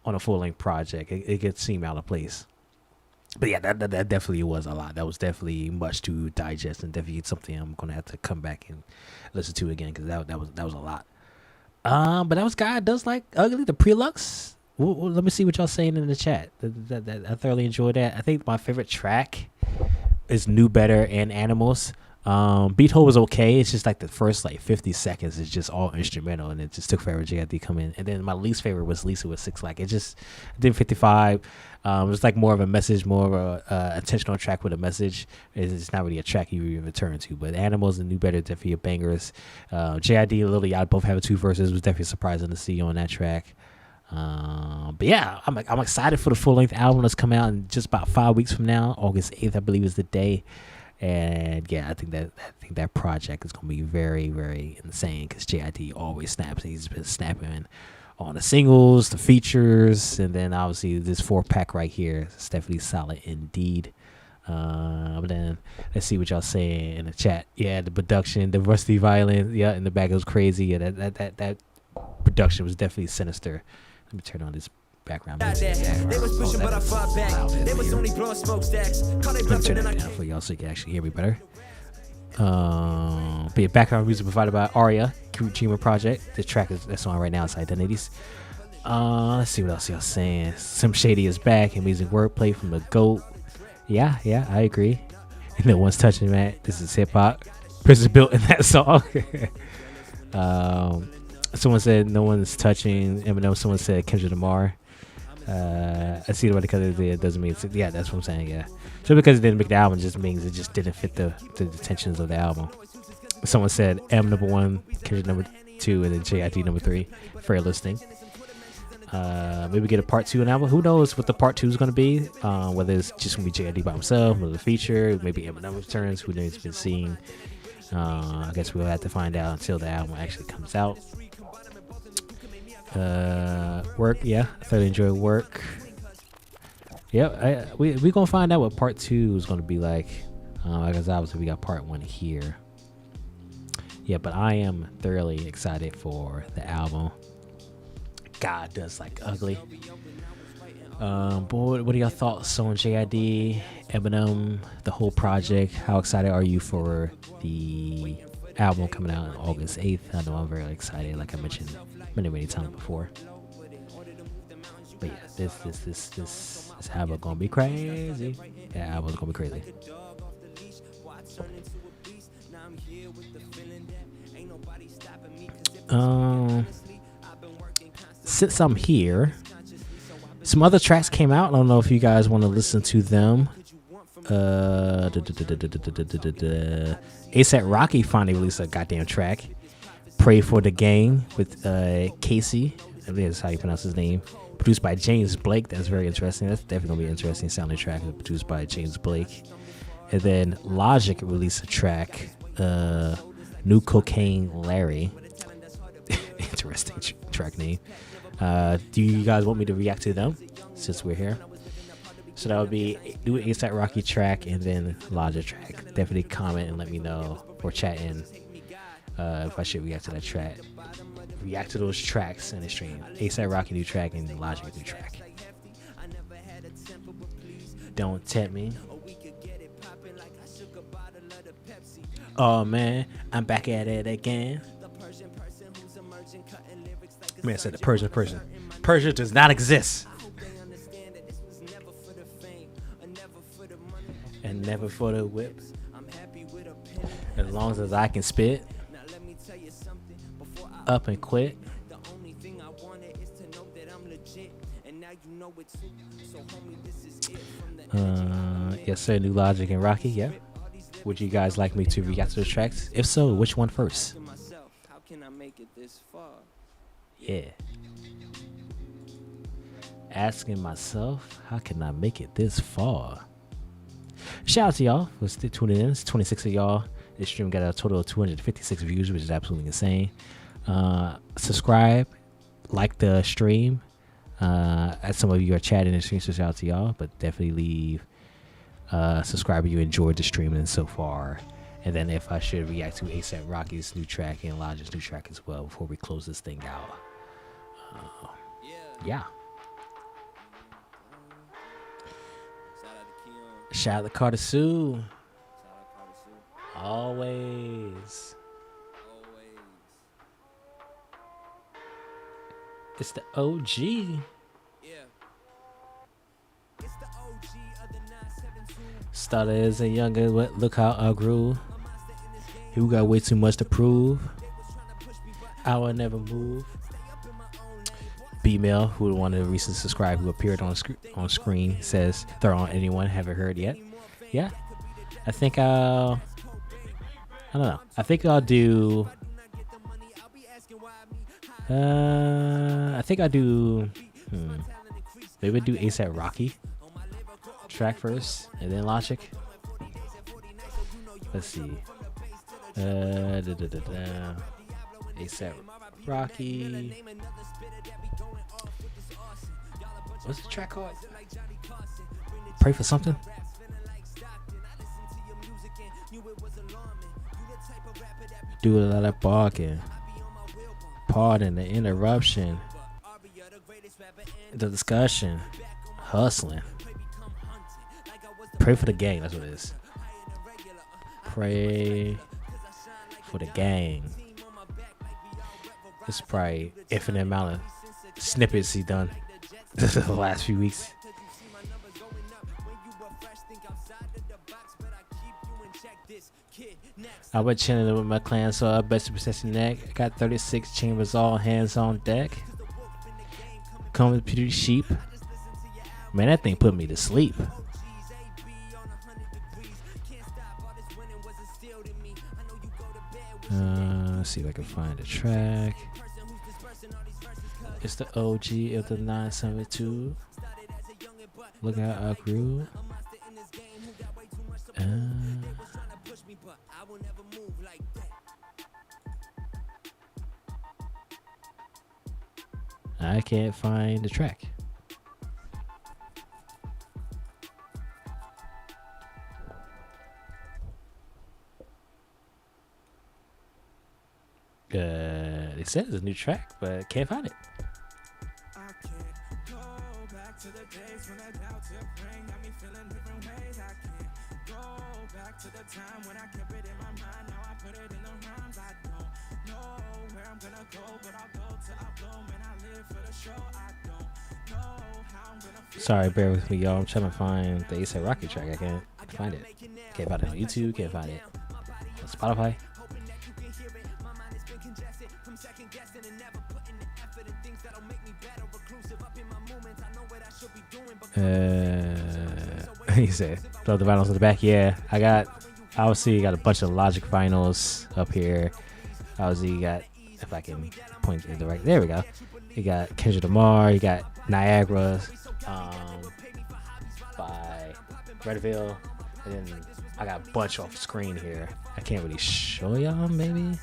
a full length project. It could seem out of place. But yeah, that definitely was a lot. That was definitely much to digest, and definitely something I'm gonna have to come back and listen to again, because that was a lot. But that was God Does Like Ugly, the Preluxe. Well, let me see what y'all saying in the chat. I thoroughly enjoyed that. I think my favorite track is New Better and Animals. Beat Hole was okay. It's just like the first like 50 seconds is just all instrumental, and it just took forever JID to come in. And then my least favorite was Lisa with 6 Like. It just did 55. It was like more of a message, more of a intentional track with a message. It's not really a track you even return to. But Animals and New Better definitely are bangers. JID and Lil Yachty both having 2 verses was definitely surprising to see on that track. But yeah, I'm excited for the full length album that's come out in just about 5 weeks from now. August 8th, I believe, is the day. And yeah, I think that project is gonna be very, very insane, because JID always snaps. He's been snapping on the singles, the features, and then obviously this 4-pack right here. It's definitely solid indeed. But then let's see what y'all saying in the chat. Yeah, the production, the rusty violin, yeah, in the back, it was crazy. Yeah, that production was definitely sinister. Let me turn on this background music. They was pushing, but I fought back. They was only blowing smokestacks. Let me turn it down for y'all so you can actually hear me better. But yeah, background music provided by Aria, Kujima Project. The track that's on right now is Identities. Let's see what else y'all saying. Some Shady is back. Amazing wordplay from the GOAT. Yeah, I agree. No one's touching that. This is hip hop. Prison built in that song. Someone said no one's touching Eminem. Someone said Kendrick Lamar. I see it because it did doesn't mean it's, yeah, that's what I'm saying. Yeah, so because it didn't make the album just means it just didn't fit the tensions of the album. Someone said M number 1, Kendrick number 2, and then JID number 3. Fair listing. Maybe get a part 2 on album. Who knows what the part 2 is going to be? Whether it's just going to be JID by himself, whether the feature, maybe Eminem returns. Who knows? Been seen. I guess we'll have to find out until the album actually comes out. Work, yeah, I thoroughly enjoy Work. Yeah, we gonna find out what part 2 is gonna be like. Because obviously we got part 1 here. Yeah, but I am thoroughly excited for the album. God does like ugly. Boy, what are your thoughts on JID, Eminem, the whole project? How excited are you for the album coming out on August 8th? I know I'm very excited, like I mentioned many times before. But yeah, this album gonna be crazy. Yeah, album's gonna be crazy. Since I'm here, some other tracks came out. I don't know if you guys want to listen to them. ASAP Rocky finally released a goddamn track, Pray for the Gang, with Casey. I think that's how you pronounce his name. Produced by James Blake. That's very interesting. That's definitely gonna be an interesting sounding track. Produced by James Blake. And then Logic released a track, New Cocaine Larry. Interesting track name. Do you guys want me to react to them since we're here? So that would be do ASAP Rocky track and then Logic track. Definitely comment and let me know or chat in if I should react to that track. React to those tracks in the stream. ASAP Rocky new track and then Logic new track. Don't tempt me. Oh man, I'm back at it again. Man, I said the Persian person. Persia does not exist. And never for the whip. As long as I can spit. Up and quit. Yes sir, New Logic and Rocky, yeah. Would you guys like me to react to the tracks? If so, which one first? Yeah. Asking myself, how can I make it this far? Shout out to y'all for still tuning in. It's 26 of y'all. This stream got a total of 256 views, which is absolutely insane. Subscribe, like the stream. As some of you are chatting in the stream, so shout out to y'all. But definitely leave subscribe if you enjoyed the streaming so far. And then if I should react to ASAP Rocky's new track and Logic's new track as well before we close this thing out. Yeah. Shout out to Carter Sue. Always. It's the OG. Started as a younger, look how I grew. Who got way too much to prove. I will never move. B-Mail, who one of the recent subscribers who appeared on screen, says they're on anyone. Haven't heard yet. Yeah, I think I don't know. I think I'll do. I think I'll do. Maybe do ASAP Rocky track first, and then Logic. Let's see. ASAP Rocky. What's the track called? Pray for something. Do a lot of barking. Pardon the interruption. The discussion. Hustling. Pray for the gang. That's what it is. Pray for the gang. This is probably infinite amount of snippets he done the last few weeks. I went chilling with my clan, so I best to protect your neck. I got 36 chambers, all hands on deck. Come with pretty sheep. Man, that thing put me to sleep. Let's see if I can find the track. It's the OG of the 972. Look how I grew. I can't find the track. It says a new track, but can't find it. I can't go back to the days when I doubt to bring got me feeling different ways. I can't go back to the time when I kept it in my mind. Now I put it in the rhymes. I don't know where I'm gonna go, but I'll go till I blow. Man, I live for the show. I don't know how I'm gonna feel. Sorry, bear with me, y'all. I'm trying to find the A$AP Rocky track. I can't find it. Can't find it on YouTube. Can't find it on Spotify. He said, throw the vinyls in the back. Yeah, I got a bunch of Logic vinyls up here. Obviously, you got, if I can point in the right, there we go. You got Kendrick Lamar, you got Niagara by Redville, and then I got a bunch off screen here. I can't really show y'all, maybe.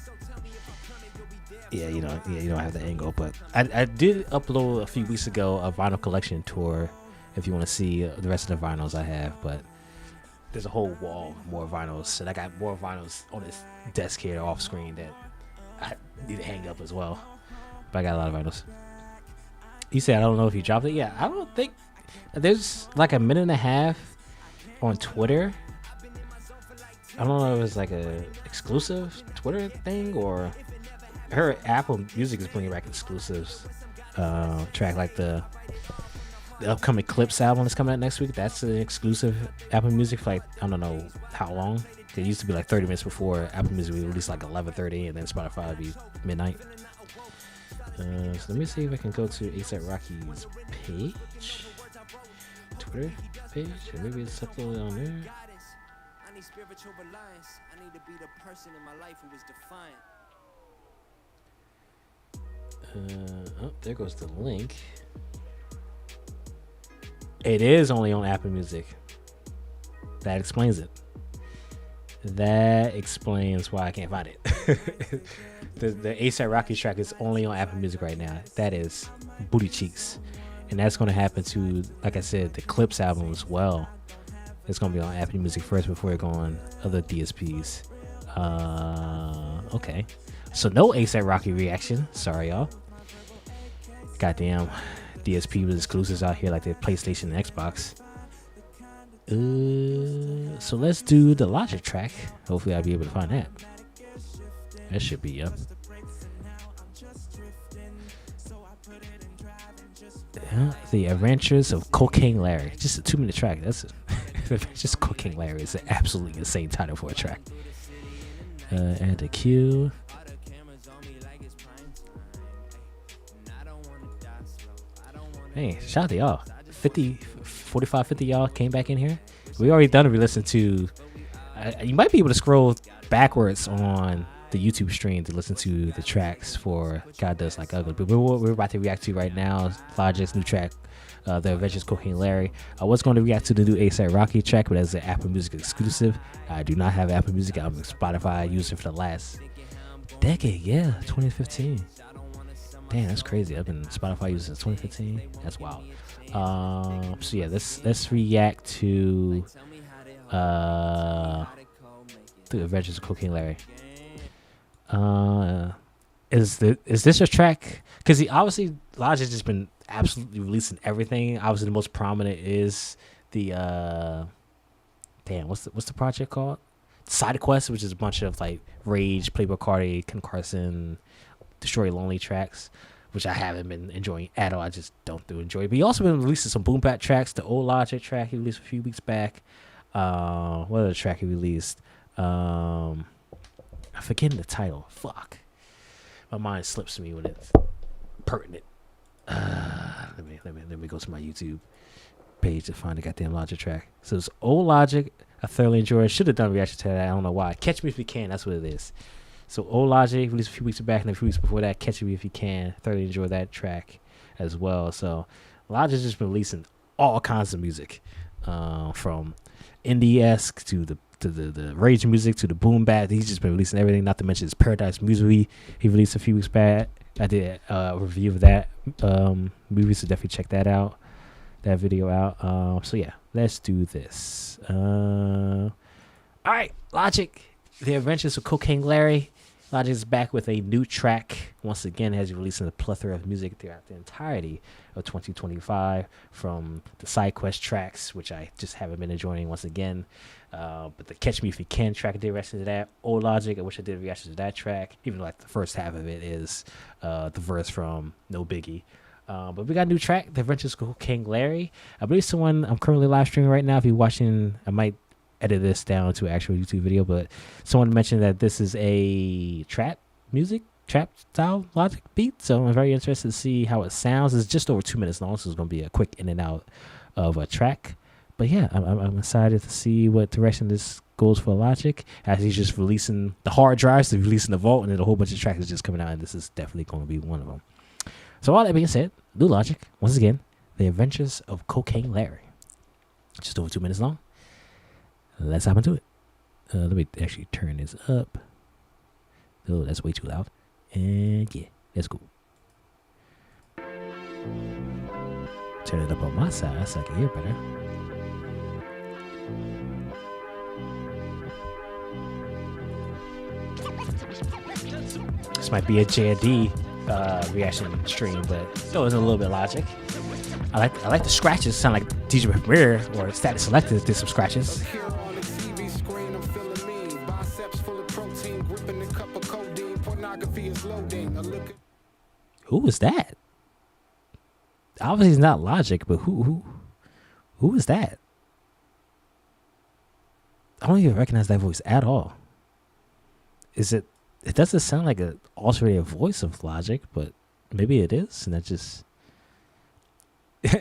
Yeah, you don't have the angle, but I did upload a few weeks ago a vinyl collection tour. If you want to see the rest of the vinyls I have, but there's a whole wall of more vinyls, and I got more vinyls on this desk here off screen that I need to hang up as well. But I got a lot of vinyls. You said I don't know if you dropped it. Yeah, I don't think there's like a minute and a half on Twitter. I don't know if it's like a exclusive Twitter thing or her Apple Music is bringing back exclusives track like the upcoming Clips album that's coming out next week. That's an exclusive Apple Music for like, I don't know how long. It used to be like 30 minutes before Apple Music would release like 11:30, and then Spotify would be midnight. So let me see if I can go to A$AP Rocky's page, Twitter page, or maybe it's something on there. I need spiritual reliance. I need to be the person in my life who is defiant. Oh, there goes the link. It is only on Apple Music. That explains it. That explains why I can't find it. the A$AP Rocky track is only on Apple Music right now. That is Booty Cheeks. And that's going to happen to, like I said, the Clips album as well. It's going to be on Apple Music first before it go on other DSPs. Okay. So no A$AP Rocky reaction. Sorry, y'all. Goddamn. DSP with exclusives out here like the PlayStation and Xbox. So let's do the Logic track. Hopefully I'll be able to find that. That should be up. The Adventures of Cocaine Larry. Just a 2-minute track. That's just Cocaine Larry is an absolutely insane title for a track. Add the queue. Hey, shout out to y'all. 50 y'all came back in here. We already done a re-listen to. You might be able to scroll backwards on the YouTube stream to listen to the tracks for God Does Like Ugly. But we're about to react to right now Logic's new track, The Adventures of Cocaine Larry. I was going to react to the new A$AP Rocky track, but as an Apple Music exclusive, I do not have Apple Music. I'm a Spotify user for the last decade. Yeah, 2015. Damn, that's crazy. I've been Spotify user since 2015. That's wild. So yeah, let's react to The Adventures of Cocaine Larry. Is this a track? Because he obviously Logic just been absolutely releasing everything. Obviously, the most prominent is the what's the project called? Side Quest, which is a bunch of like Rage, Playboy Cardi, Ken Carson, Destroy Lonely tracks, which I haven't been enjoying at all. I just don't enjoy it. But he also been releasing some boom bap tracks. The old Logic track he released a few weeks back. What other track he released? I'm forgetting the title. Fuck. My mind slips me when it's pertinent. Let me go to my YouTube page to find the goddamn Logic track. So it's old Logic. I thoroughly enjoy it. Should have done a reaction to that. I don't know why. Catch Me If You Can. That's what it is. So old Logic released a few weeks back, and a few weeks before that, Catch Me If You Can. Thoroughly enjoy that track as well. So Logic's just been releasing all kinds of music, from indie-esque to the rage music to the boom bap. He's just been releasing everything. Not to mention his Paradise movie he released a few weeks back. I did a review of that movie, so definitely check that out. That video out. So yeah, let's do this. All right, Logic, The Adventures of Cocaine Larry. Logic is back with a new track once again, as he releasing a plethora of music throughout the entirety of 2025 from the side quest tracks, which I just haven't been enjoying once again. But the Catch Me If You Can track, I did reaction to that. Old Logic, I wish I did a reaction to that track, even though like the first half of it is the verse from No Biggie. But we got a new track, The Adventures of Cocaine Larry. I believe someone, I'm currently live streaming right now. If you're watching, I might edit this down to an actual YouTube video, but someone mentioned that this is a trap style Logic beat, so I'm very interested to see how it sounds. It's just over 2 minutes long, so it's going to be a quick in and out of a track. But yeah, I'm excited to see what direction this goes for Logic, as he's just releasing the hard drives, to releasing the vault, and then a whole bunch of tracks is just coming out, and this is definitely going to be one of them. So all that being said, new Logic, once again, The Adventures of Cocaine Larry. Just over 2 minutes long. Let's hop into it. Let me actually turn this up. Oh, that's way too loud. And yeah, that's cool. Turn it up on my side so I can hear better. This might be a J&D reaction stream, but it was a little bit Logic. I like the scratches. Sound like DJ Premier or Status Selected did some scratches. Who was that? Obviously, it's not Logic, but who is that? I don't even recognize that voice at all. Is it? It doesn't sound like an alternative voice of Logic, but maybe it is, and that just.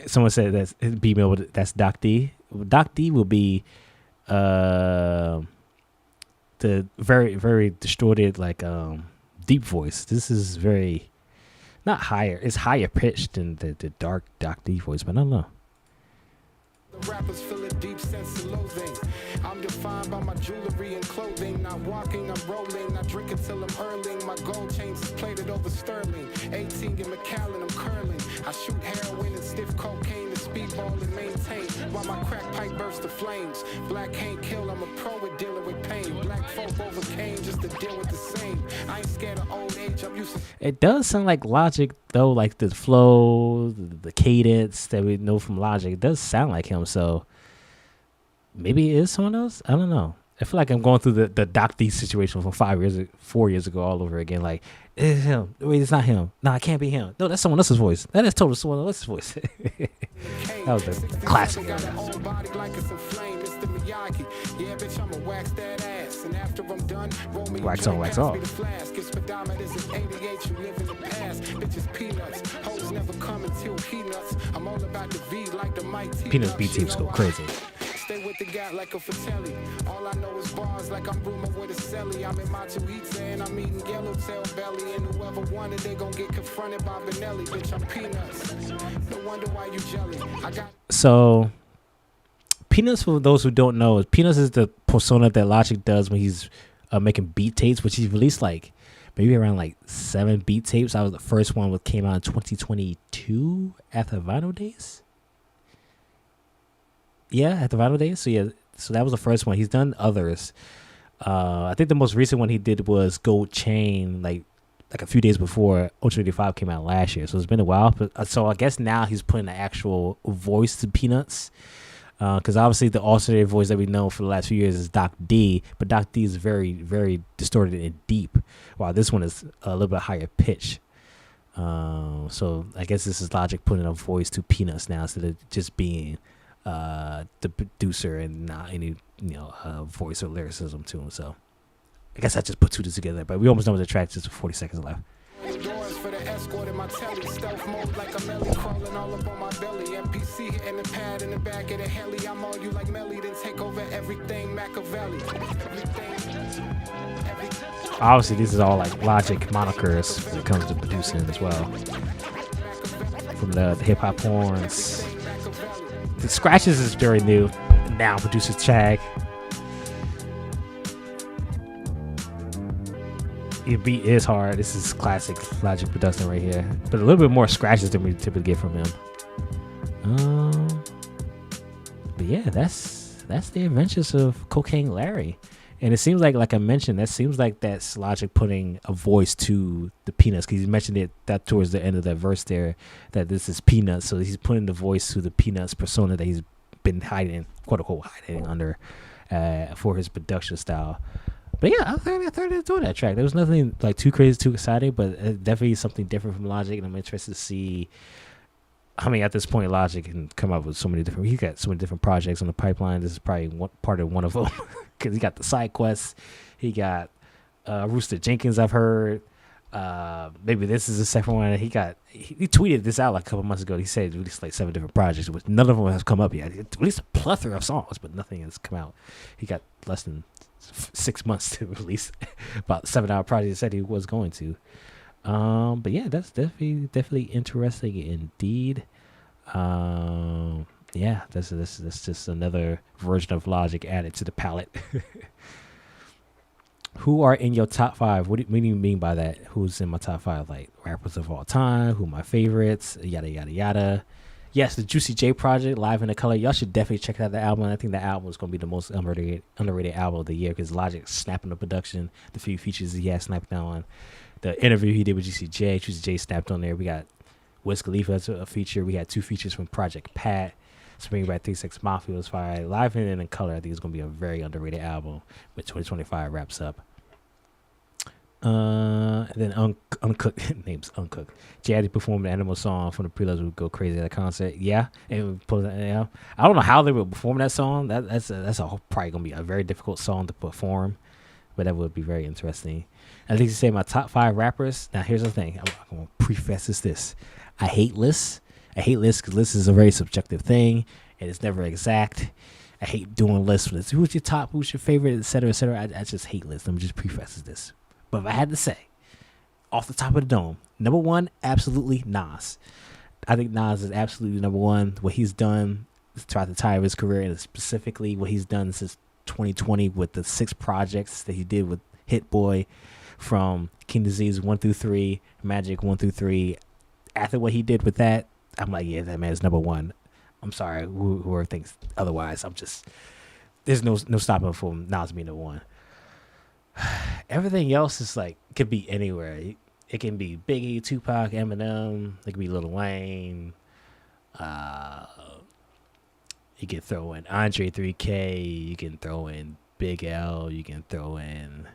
Someone said that's B-Mill, that's Doc D. Doc D will be the very, very distorted, like deep voice. This is very not higher. It's higher pitched than the dark Doc D voice, but I don't know. The rappers feel a deep sense of loathing. I'm defined by my jewelry and clothing. Not walking, I'm rolling. Not drinking till I'm hurling. My gold chains is plated over sterling. 18 in McAllen, I'm curling. I shoot heroin and stiff cocaine to speedball and maintain. While my crack pipe bursts the flames. Black can't kill, I'm a pro at dealing with pain. Black folk overcame just to deal with the same. I ain't scared of old age, I'm used to. It does sound like Logic though, like the flow, the cadence that we know from Logic. It does sound like him, so maybe it is someone else. I don't know. I feel like I'm going through the Doc D situation from 4 years ago all over again. Like, it's him. Wait, it's not him. No, it can't be him. No, that's someone else's voice. That is totally someone else's voice. That was the classic. Wax on, wax off. Peanuts beat teams go crazy. Stay with the guy like a Fratelli. All I know is bars like I'm Bruno with a celly. I'm in my Tuita and I'm eating yellowtail belly. And whoever wanted, they gon' get confronted by Benelli. Bitch, I'm Peanuts. No wonder why you jelly. So, Peanuts, for those who don't know, Peanuts is the persona that Logic does when he's making beat tapes, which he's released like maybe around like 7 beat tapes. That was the first one that came out in 2022 after Vinyl Days. Yeah, at the Vinyl Days. So yeah, so that was the first one. He's done others. I think the most recent one he did was Gold Chain, like a few days before Ultra 85 came out last year. So it's been a while. But so I guess now he's putting the actual voice to Peanuts. Because obviously the alternative voice that we know for the last few years is Doc D, but Doc D is very, very distorted and deep, while this one is a little bit higher pitch. So I guess this is Logic putting a voice to Peanuts now instead of just being the producer and not any voice or lyricism to him. So I guess I just put two together, but we almost know what the track is. 40 seconds left. for the escort in my telly. Stealth mode like a melee, crawling all up on my belly. NPC hitting the pad in the back of the heli. I'm all you like Melly, then take over everything Machiavelli. Obviously, this is all like Logic monikers when it comes to producing as well. From the hip hop horns. The scratches is very new. Now producer Chag. The beat is hard. This is classic Logic production right here. But a little bit more scratches than we typically get from him. But yeah, that's the adventures of Cocaine Larry. And it seems like I mentioned, that seems like that's Logic putting a voice to the Peanuts, because he mentioned it that towards the end of that verse there, that this is Peanuts. So he's putting the voice to the Peanuts persona that he's been hiding, quote unquote, hiding under for his production style. But yeah, I thought enjoyed that track. There was nothing like too crazy, too exciting, but definitely something different from Logic, and I'm interested to see. I mean, at this point, Logic can come up with so many different. He got so many different projects on the pipeline. This is probably part of one of them, because he got the side quests. He got Rooster Jenkins. I've heard. Maybe this is the second one. He tweeted this out like a couple months ago. He said he released like 7 different projects, but none of them has come up yet. He released a plethora of songs, but nothing has come out. He got less than 6 months to release about 7-hour project he said he was going to. But yeah, that's definitely interesting indeed. Yeah, that's just another version of Logic added to the palette. Who are in your top 5? What do you mean by that? Who's in my top 5? Like rappers of all time? Who are my favorites? Yada yada yada. Yes, the Juicy J project, Live in the Color. Y'all should definitely check out the album. I think the album is going to be the most underrated album of the year, because Logic snapping the production, the few features he had snapped on. The interview he did with Juicy J snapped on there. We got Wiz Khalifa as a feature. We had 2 features from Project Pat. Spring by 3 6 Mafia was fire. Live in Color, I think, is going to be a very underrated album when 2025 wraps up. And then Uncooked, name's Uncooked. Jaddy performed the Animal song from the Preluxe. Would go crazy at a concert. Yeah, and we pulled that out. I don't know how they would perform that song. That's probably gonna be a very difficult song to perform, but that would be very interesting. I think you say my top 5 rappers. Now here's the thing. I'm gonna preface this. I hate lists. Because lists is a very subjective thing, and it's never exact. I hate doing lists. Who's your top? Who's your favorite? Etc. Etc. I just hate lists. Let me just preface this. But if I had to say, off the top of the dome, number 1, absolutely Nas. I think Nas is absolutely number 1. What he's done throughout the entire of his career, and specifically what he's done since 2020 with the 6 projects that he did with Hit Boy, from King Disease 1 through 3, Magic 1 through 3. After what he did with that, I'm like, yeah, that man's number 1. I'm sorry, whoever thinks otherwise. There's no stopping from Nas being number 1. Everything else is like, could be anywhere. It can be Biggie, Tupac, Eminem. It could be Lil Wayne. You can throw in Andre 3K. You can throw in Big L. You can throw in.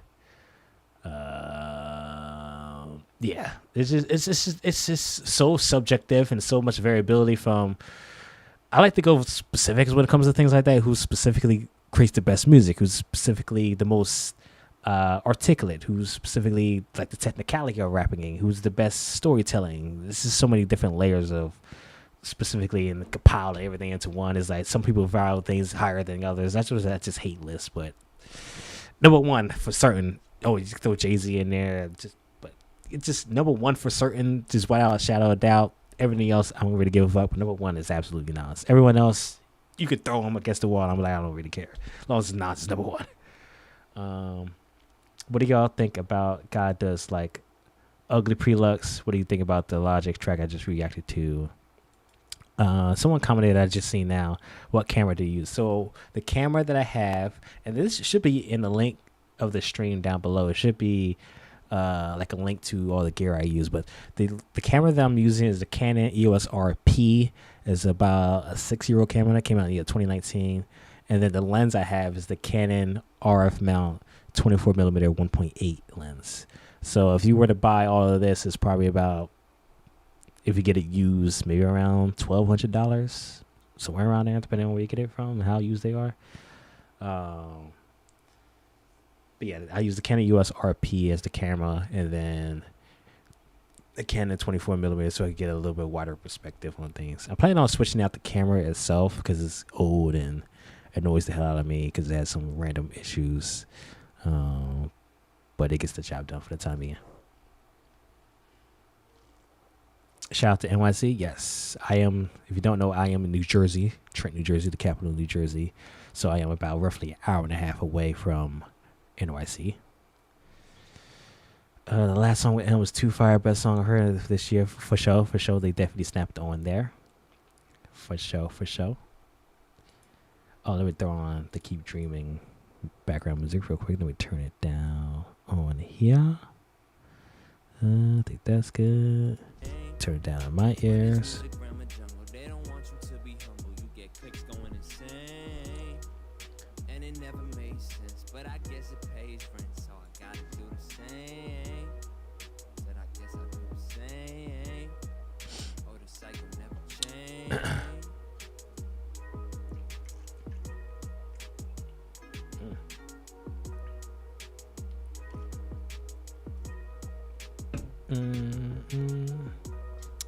Yeah, it's just so subjective, and so much variability from. I like to go with specifics when it comes to things like that. Who specifically creates the best music? Who's specifically the most articulate? Who's specifically like the technicality of rapping? Who's the best storytelling? This is so many different layers of specifically, and compile everything into one. Is like some people value things higher than others. That's just hate list. But number 1 for certain. Oh, you throw Jay-Z in there, but it's just number 1 for certain. Just without a shadow of doubt. Everything else, I'm ready to give up. But number 1 is absolutely Nas. Everyone else, you could throw them against the wall. I'm like, I don't really care, as long as Nas is number 1. What do y'all think about God Does like Ugly Preluxe? What do you think about the Logic track I just reacted to? Someone commented, I just seen now, what camera to use. So the camera that I have, and this should be in the link of the stream down below. It should be like a link to all the gear I use. But the camera that I'm using is the Canon EOS RP. It's about a 6-year-old camera that came out in 2019. And then the lens I have is the Canon RF mount 24mm 1.8 lens. So if you were to buy all of this, it's probably about, if you get it used, maybe around $1,200, somewhere around there, depending on where you get it from and how used they are. But yeah, I use the Canon EOS RP as the camera, and then a Canon 24mm so I can get a little bit wider perspective on things. I'm planning on switching out the camera itself because it's old and annoys the hell out of me because it has some random issues. But it gets the job done for the time being. Shout out to NYC. Yes, I am. If you don't know, I am in New Jersey, Trenton, New Jersey, the capital of New Jersey. So I am about roughly an hour and a half away from NYC. The last song with M was Too Fire, best song I heard this year for sure. For sure, they definitely snapped on there. For sure, for sure. Oh, let me throw on the Keep Dreaming background music real quick. Let me turn it down on here. I think that's good. Turn it down on my ears.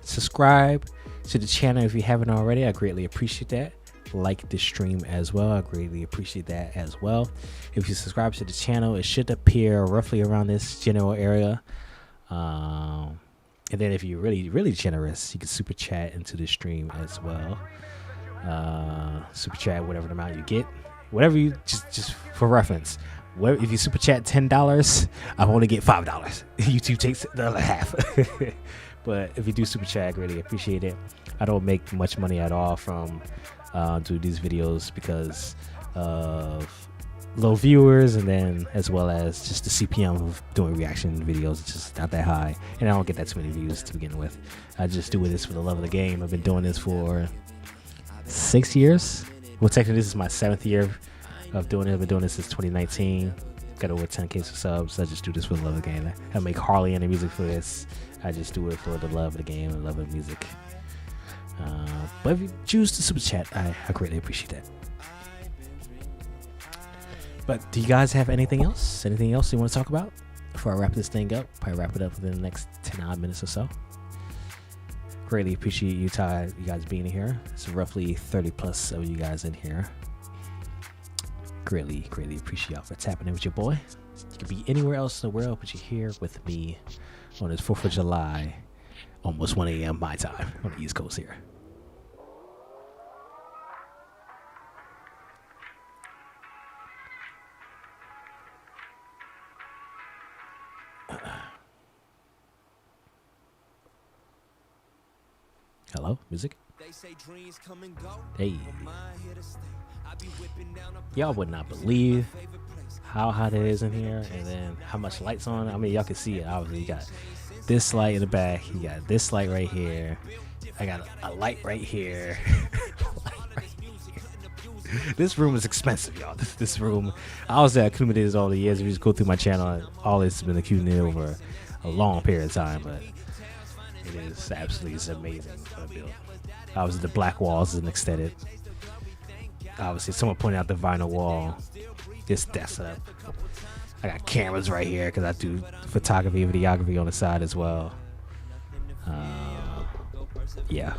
Subscribe to the channel if you haven't already. I greatly appreciate that. Like the stream as well. I greatly appreciate that as well. If you subscribe to the channel, it should appear roughly around this general area. And then if you're really generous, you can super chat into the stream as well. Super chat whatever the amount you get, whatever you just for reference. If you super chat $10, I only get $5. YouTube takes the other half. But if you do super chat, I really appreciate it. I don't make much money at all from doing these videos because of low viewers, and then as well as just the CPM of doing reaction videos. It's just not that high, and I don't get that too many views to begin with. I just do this for the love of the game. I've been doing this for 6 years. Well, technically this is my 7th year of doing it. I've been doing this since 2019. Got over 10K subs. I just do this for the love of the game. I make hardly any music for this. I just do it for the love of the game and love of music. But if you choose to super chat, I greatly appreciate that. But do you guys have anything else? Anything else you want to talk about before I wrap this thing up? Probably wrap it up within the next 10 odd minutes or so. Greatly appreciate you guys being here. It's roughly 30 plus of you guys in here. Greatly appreciate y'all for tapping in with your boy. You could be anywhere else in the world, but you're here with me on this 4th of July, almost 1 a.m. my time on the East Coast here. Hello, music. Hey. Y'all would not believe how hot it is in here, and then how much light's on. I mean, y'all can see it. Obviously, you got this light in the back. You got this light right here. I got a light right here. This room is expensive, y'all. This room, I was accumulated all the years. If you just go through my channel, all this has been accumulated over a long period of time, but it is absolutely amazing for a build. Obviously, the black walls is an extended. Obviously, someone pointed out the vinyl wall. This setup. I got cameras right here because I do photography and videography on the side as well. Yeah.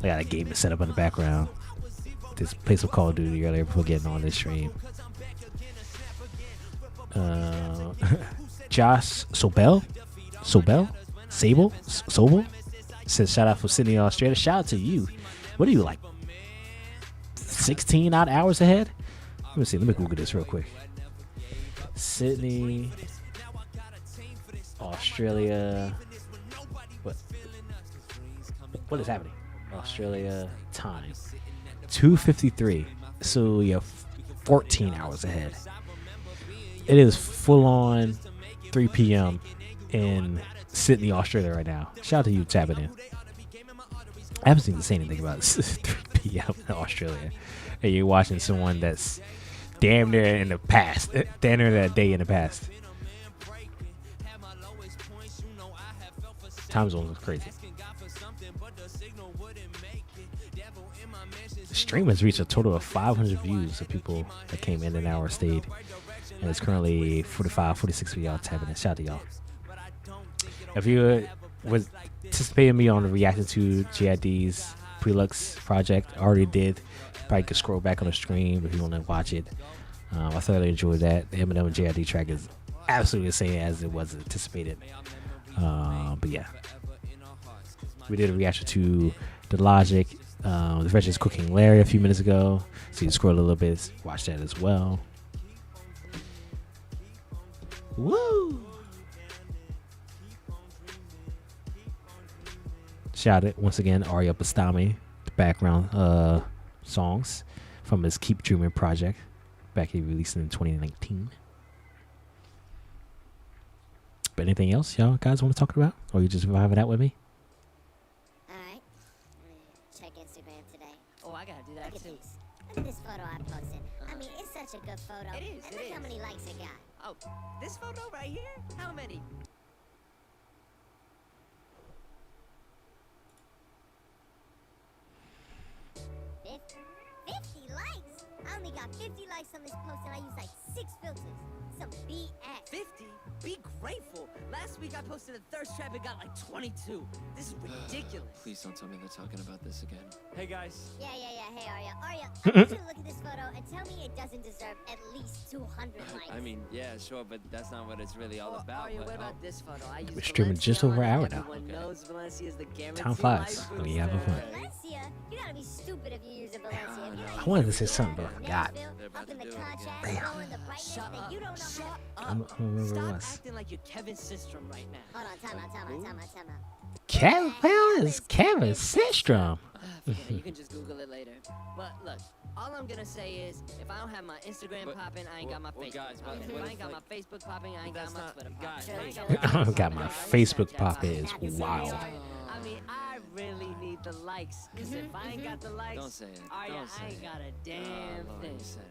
I got a game set up in the background. Just play some Call of Duty earlier before getting on this stream. Josh Sobel says shout out from Sydney, Australia. Shout out to you. What are you, like 16 odd hours ahead? Let me see. Let me Google this real quick. Sydney, Australia. What is happening? Australia time 2:53. So you're 14 hours ahead. It is full on 3 p.m. in Sydney, Australia right now. Shout out to you tapping in. I haven't seen to say anything about 3 p.m. in Australia. And you're watching someone that's damn near in the past. Damn near that day in the past. Time zone is crazy. The stream has reached a total of 500 views of people that came in an hour stayed. And it's currently 45, 46 of y'all tapping in. Shout out to y'all. If you was anticipating me on reacting to JID's Preluxe project, I already did. Probably could scroll back on the stream if you want to watch it. I thoroughly enjoyed that. The Eminem and JID track is absolutely the same as it was anticipated. But yeah, we did a reaction to the Logic, the Wretches Cooking Larry a few minutes ago. So you can scroll a little bit, watch that as well. Woo! Shout out once again Arya Bastami, the background songs from his Keep Dreaming project back he released in 2019. But anything else y'all guys want to talk about? Or you just vibing out with me? Alright. Check Instagram today. Oh, I gotta do that Look at too. this. Look at this photo I posted. I mean, it's such a good photo. It is, And it look how is. many likes it got. Oh, this photo right here? How many? Fif- 50 likes? I only got 50 likes on this post and I used like 6 filters. Some BS. 50? Be grateful. Last week I posted a thirst trap and got like 22. This is ridiculous. Please don't tell me they're talking about this again. Hey guys. Yeah. Hey, Arya. Arya, I want you to look at this photo and tell me it doesn't deserve at least 200 likes. I mean, yeah, sure, but that's not what it's really all about. Arya, but, what about this photo? I used We're streaming just over an hour now. Everyone knows Valencia's the guarantee Time flies life when you having fun. Valencia? You gotta be stupid if you use a Valencia. If you I ain't wanted to using say something, it, but I forgot. Nashville, up in the do it contract, again. knowing the brightness that you don't know how to... I don't remember what it Stop was. acting like you're Kevin Systrom right now. Hold on, time out. Kevin is Kevin Systrom. Forget it, you can just Google it later. But look, all I'm gonna say is, if I don't have my Instagram But- popping, I ain't got my well, Facebook guys, but popping. If what I if, ain't got my like- Facebook popping, I ain't got That's my not- Twitter guys, popping. hey, I don't got my Facebook popping is wild. I mean, I really need the likes. Cause if I ain't got the likes, Don't say it. Arya, Don't say I ain't it. got a damn Lord, thing. you said it.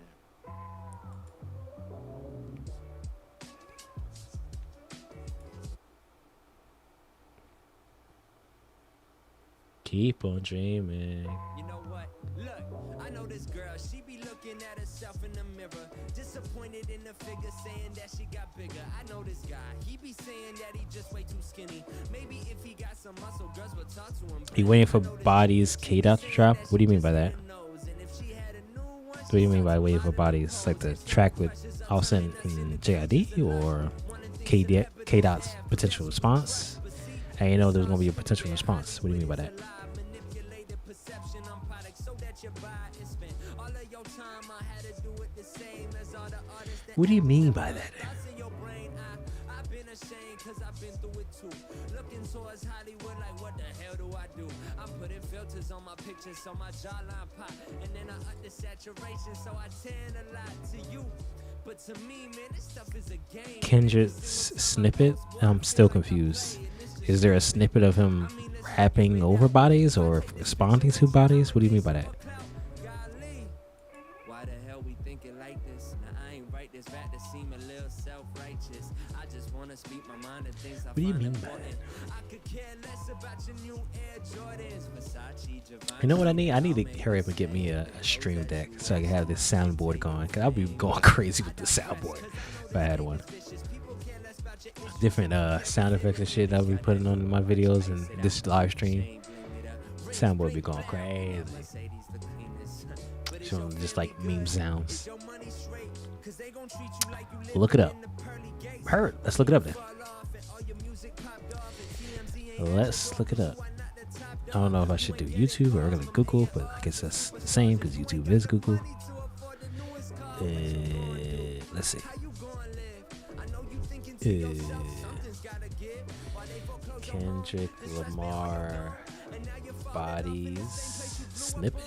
Keep on dreaming. You know what? Look, I know this girl. She be looking at herself in the mirror, disappointed in the figure, saying that she got bigger. I know this guy. He be saying that he just way too skinny. Maybe if he got some muscle, girls would talk to him. You waiting for Bodies K-Dot to drop? What do you mean by that? What do you mean by waiting for Bodies? Like the track with Austin and JID or K-Dot's potential response? I didn't know there was gonna be a potential response. What do you mean by that? What do you mean by that? I'm putting filters on my pictures so my jawline pop, and then I up the saturation so I tan a lot to you. But to me, man, this stuff is a game. Kendrick's snippet? I'm still confused. Is there a snippet of him rapping over Bodies or responding to Bodies? What do you mean by that? Why the hell we thinking like this? Now I ain't right this back to seem a little self-righteous. I just wanna speak my mind and things I What do you find mean by important. I could care less about your new Air Jordans, Versace, Givenchy. You know what I need? I need to hurry up and get me a stream deck so I can have this soundboard going. Cause I'll be going crazy with the soundboard if I had one. Different sound effects and shit I'll be putting on my videos and this live stream. Soundboard be going crazy. So just like meme sounds. Look it up. Heard. Let's look it up then. Let's look it up. I don't know if I should do YouTube or really Google, but I guess that's the same because YouTube is Google. Let's see. Kendrick Lamar Bodies snippet.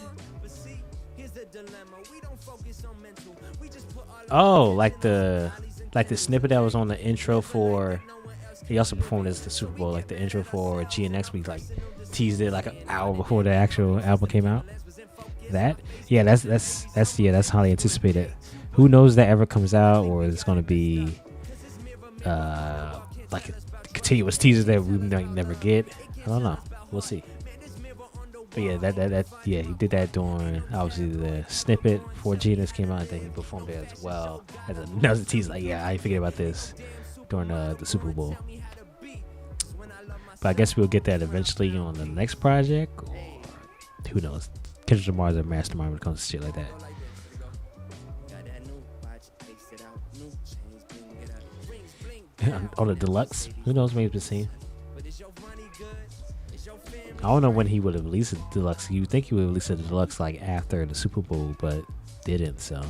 Oh, like the snippet that was on the intro for. He also performed as the Super Bowl, like the intro for GNX. We like teased it like an hour before the actual album came out. That, yeah, that's highly anticipated. Who knows that ever comes out, or it's gonna be like a continuous teaser that we might never get. I don't know. We'll see. But yeah, that he did that during obviously the snippet for Genius came out. I think he performed it as well as another teaser. Like, yeah, I ain't forget about this during the Super Bowl. But I guess we'll get that eventually on the next project, or who knows? Kendrick Lamar's a mastermind when it comes to shit like that. On the deluxe, who knows? Maybe the same. I don't know when he would have released a deluxe. You would think he would release a deluxe like after the Super Bowl, but didn't. So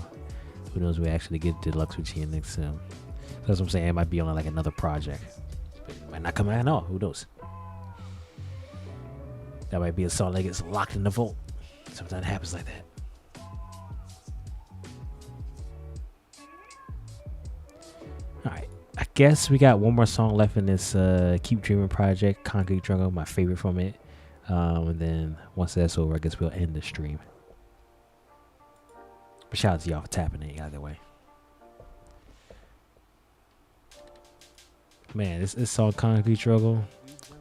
who knows? We actually get deluxe with GNX. So that's what I'm saying. It might be on like another project, but it might not come out at all. Who knows? That might be a song that gets locked in the vault. Sometimes it happens like that. All right. I guess we got one more song left in this Keep Dreaming project, Concrete Jungle, my favorite from it. And then once that's over, I guess we'll end the stream. But shout out to y'all for tapping it either way. Man, this song Concrete Jungle,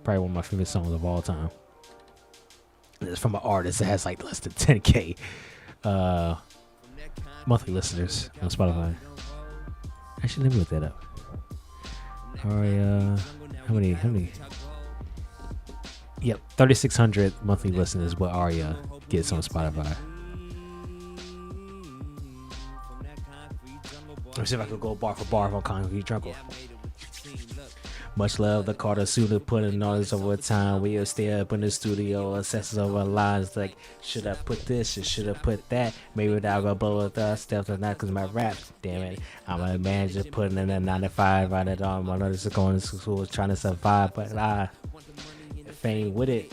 probably one of my favorite songs of all time. It's from an artist that has like less than 10K monthly listeners on Spotify. Actually, let me look that up. Aria, how many? Yep, 3,600 monthly listeners. What Aria gets on Spotify. Let me see if I could go bar for bar on Concrete Jungle. Much love, the Carter Suda putting all this over time. We'll stay up in the studio, assesses over lines like, should I put this or should I put that? Maybe I'll go blow with us, steps or not, because my rap, damn it. I'm a manager putting in a 9 to 5, right it on. My notice is going to school, trying to survive, but fame with it.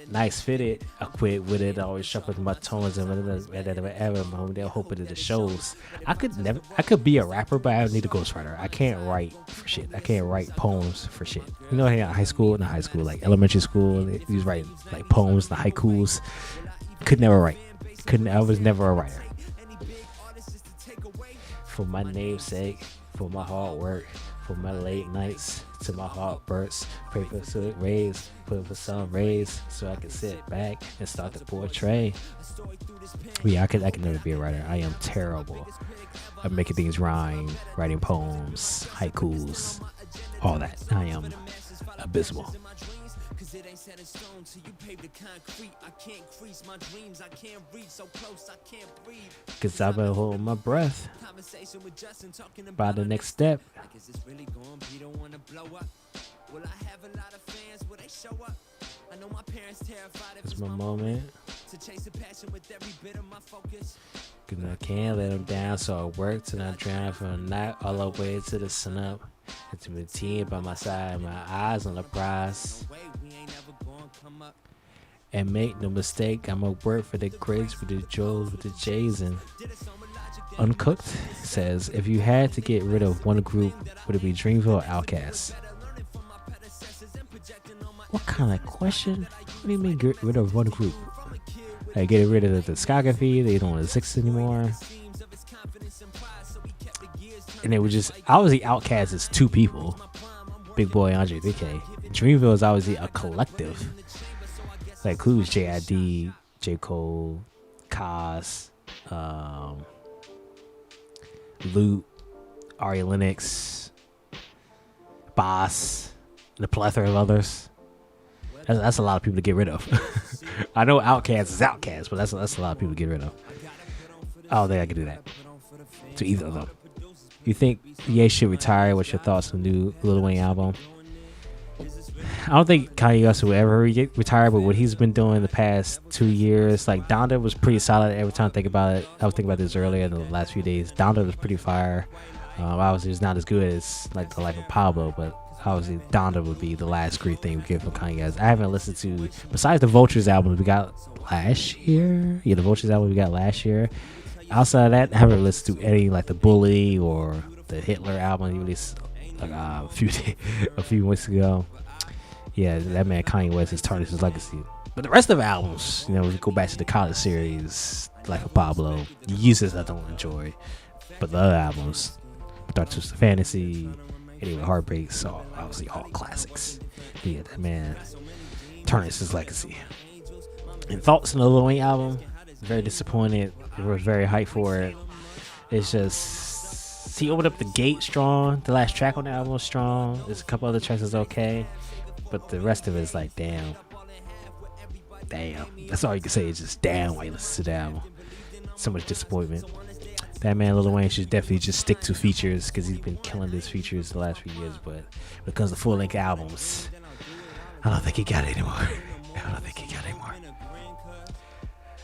Nice fitted. I quit with it. I always shuffle my tones and ever moment. They'll hope it the shows. I could be a rapper, but I need a ghostwriter. I can't write for shit. I can't write poems for shit. You know, in high school, like elementary school, he was writing like poems, the haikus. Could never write. I was never a writer. For my namesake, for my hard work, for my late nights, to my heart bursts, pray for soot rays, put for some rays, so I can sit back and start to portray. Yeah, I could never be a writer. I am terrible at making things rhyme, writing poems, haikus, all that. I am abysmal. Cause I've been holding my breath by the next step. It's my moment. Cause I can't let them down, so I work till I drown from the night all the way to the sun up. It's my team by my side, my eyes on the prize. And make no mistake, I'ma work for the grades with the Joes, with the J's, and Uncooked says, if you had to get rid of one group, would it be Dreamville or Outkast? What kind of question? What do you mean get rid of one group? Like get rid of the discography, they don't exist anymore. And it was just, obviously Outkast is two people. Big Boy, Andre 3K. Dreamville is obviously a collective. That includes J.I.D., J. Cole, Kaz, Loot, Ari Lennox, Boss, and a plethora of others. That's a lot of people to get rid of. I know Outkast is Outkast, but that's a lot of people to get rid of. I don't think I can do that to either of them. You think Ye should retire? What's your thoughts on the new Lil Wayne album? I don't think Kanye West will ever retire, but what he's been doing the past 2 years, like Donda was pretty solid. Every time I think about it, I was thinking about this earlier in the last few days. Donda was pretty fire. Obviously, it's not as good as like The Life of Pablo, but obviously Donda would be the last great thing we get from Kanye West. I haven't listened to, besides the Vultures album we got last year. Yeah, the Vultures album we got last year. Outside of that, I haven't listened to any like the Bully or the Hitler album he released like a few weeks ago. Yeah, that man Kanye West has tarnished his legacy. But the rest of the albums, you know, we go back to the college series, Life of Pablo, Uses I don't enjoy. But the other albums, Dark Twisted Fantasy, Anyway Heartbreaks, so obviously all classics. Yeah, that man tarnish his legacy. And thoughts on the Lil Wayne album? Very disappointed. We were very hyped for it. It's just he opened up the gate strong. The last track on the album was strong. There's a couple other tracks that's okay, but the rest of it is like damn. That's all you can say is just damn while you listen to the album. So much disappointment. That man Lil Wayne should definitely just stick to features because he's been killing his features the last few years. But when it comes to full length albums, I don't think he got it anymore.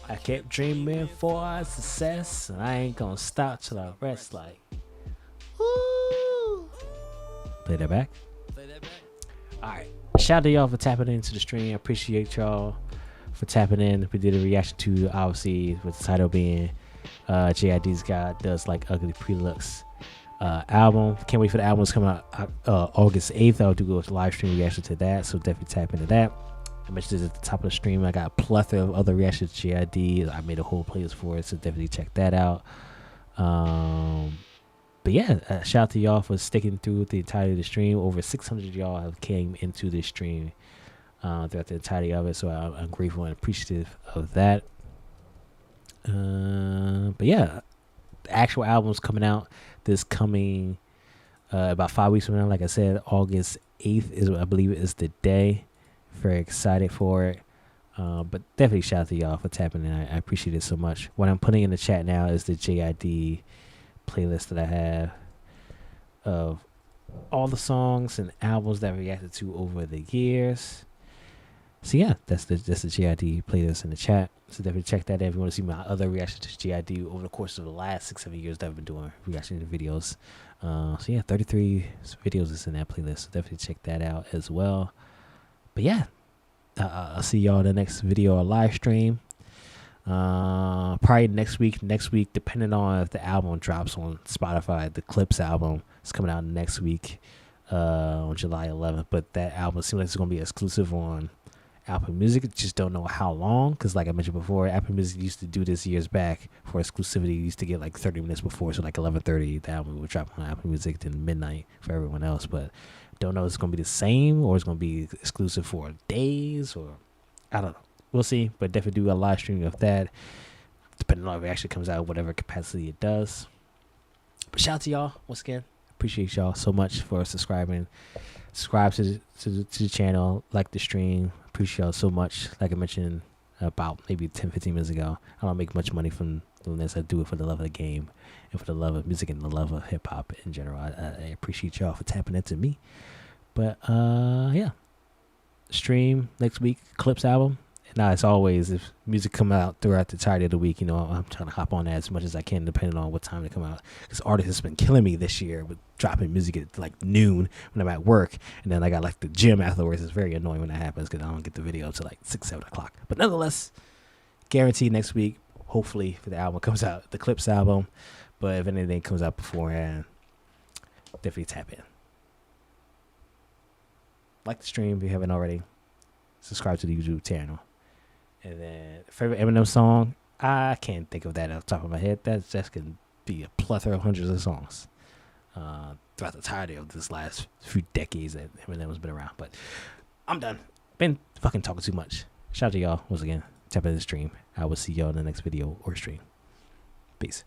I kept dreaming for success, and I ain't gonna stop till I rest. Like, woo. Play that back. All right. Shout out to y'all for tapping into the stream. I appreciate y'all for tapping in. We did a reaction to, obviously, with the title being JID's guy does like ugly Preluxe album. Can't wait for the album to come out August 8th. I'll do a live stream reaction to that, so definitely tap into that. I mentioned this at the top of the stream. I got a plethora of other reactions to JID. I made a whole playlist for it, so definitely check that out. But yeah, shout out to y'all for sticking through the entirety of the stream. Over 600 of y'all have came into this stream throughout the entirety of it, so I'm grateful and appreciative of that. But yeah, the actual album's coming out this coming about 5 weeks from now. Like I said, August 8th is, I believe, is the day. Very excited for it. But definitely shout out to y'all for tapping in. I appreciate it so much. What I'm putting in the chat now is the JID playlist that I have of all the songs and albums that I reacted to over the years. So yeah, that's the JID playlist in the chat. So definitely check that out if you want to see my other reactions to JID over the course of the last 6-7 years that I've been doing reaction to videos. So yeah, 33 videos is in that playlist. So definitely check that out as well. But yeah, I'll see y'all in the next video or live stream. Probably next week, depending on if the album drops on Spotify. The Clips album is coming out next week on July 11th. But that album seems like it's going to be exclusive on Apple Music. Just don't know how long, because like I mentioned before, Apple Music used to do this years back for exclusivity. You used to get like 30 minutes before, so like 11:30 the album would drop on Apple Music, then midnight for everyone else. But don't know if it's going to be the same or it's going to be exclusive for days, or I don't know. We'll see, but definitely do a live stream of that, depending on if it actually comes out, whatever capacity it does. But shout out to y'all once again. Appreciate y'all so much for subscribing. Subscribe to the channel, like the stream. Appreciate y'all so much. Like I mentioned about maybe 10-15 minutes ago, I don't make much money from doing this. I do it for the love of the game and for the love of music and the love of hip hop in general. I appreciate y'all for tapping into me. But yeah, stream next week, Clips album. Now, as always, if music come out throughout the entirety of the week, you know, I'm trying to hop on that as much as I can, depending on what time they come out. Because artists has been killing me this year with dropping music at like noon when I'm at work, and then I got like the gym afterwards. It's very annoying when that happens because I don't get the video till like 6-7 o'clock. But nonetheless, guaranteed next week, hopefully, if the album comes out, the Clips album. But if anything comes out beforehand, definitely tap in. Like the stream if you haven't already. Subscribe to the YouTube channel. And then favorite Eminem song, I can't think of that off the top of my head. That's going to be a plethora of hundreds of songs throughout the entirety of this last few decades that Eminem's been around. But I'm done. Been fucking talking too much. Shout out to y'all once again. Tap into the stream. I will see y'all in the next video or stream. Peace.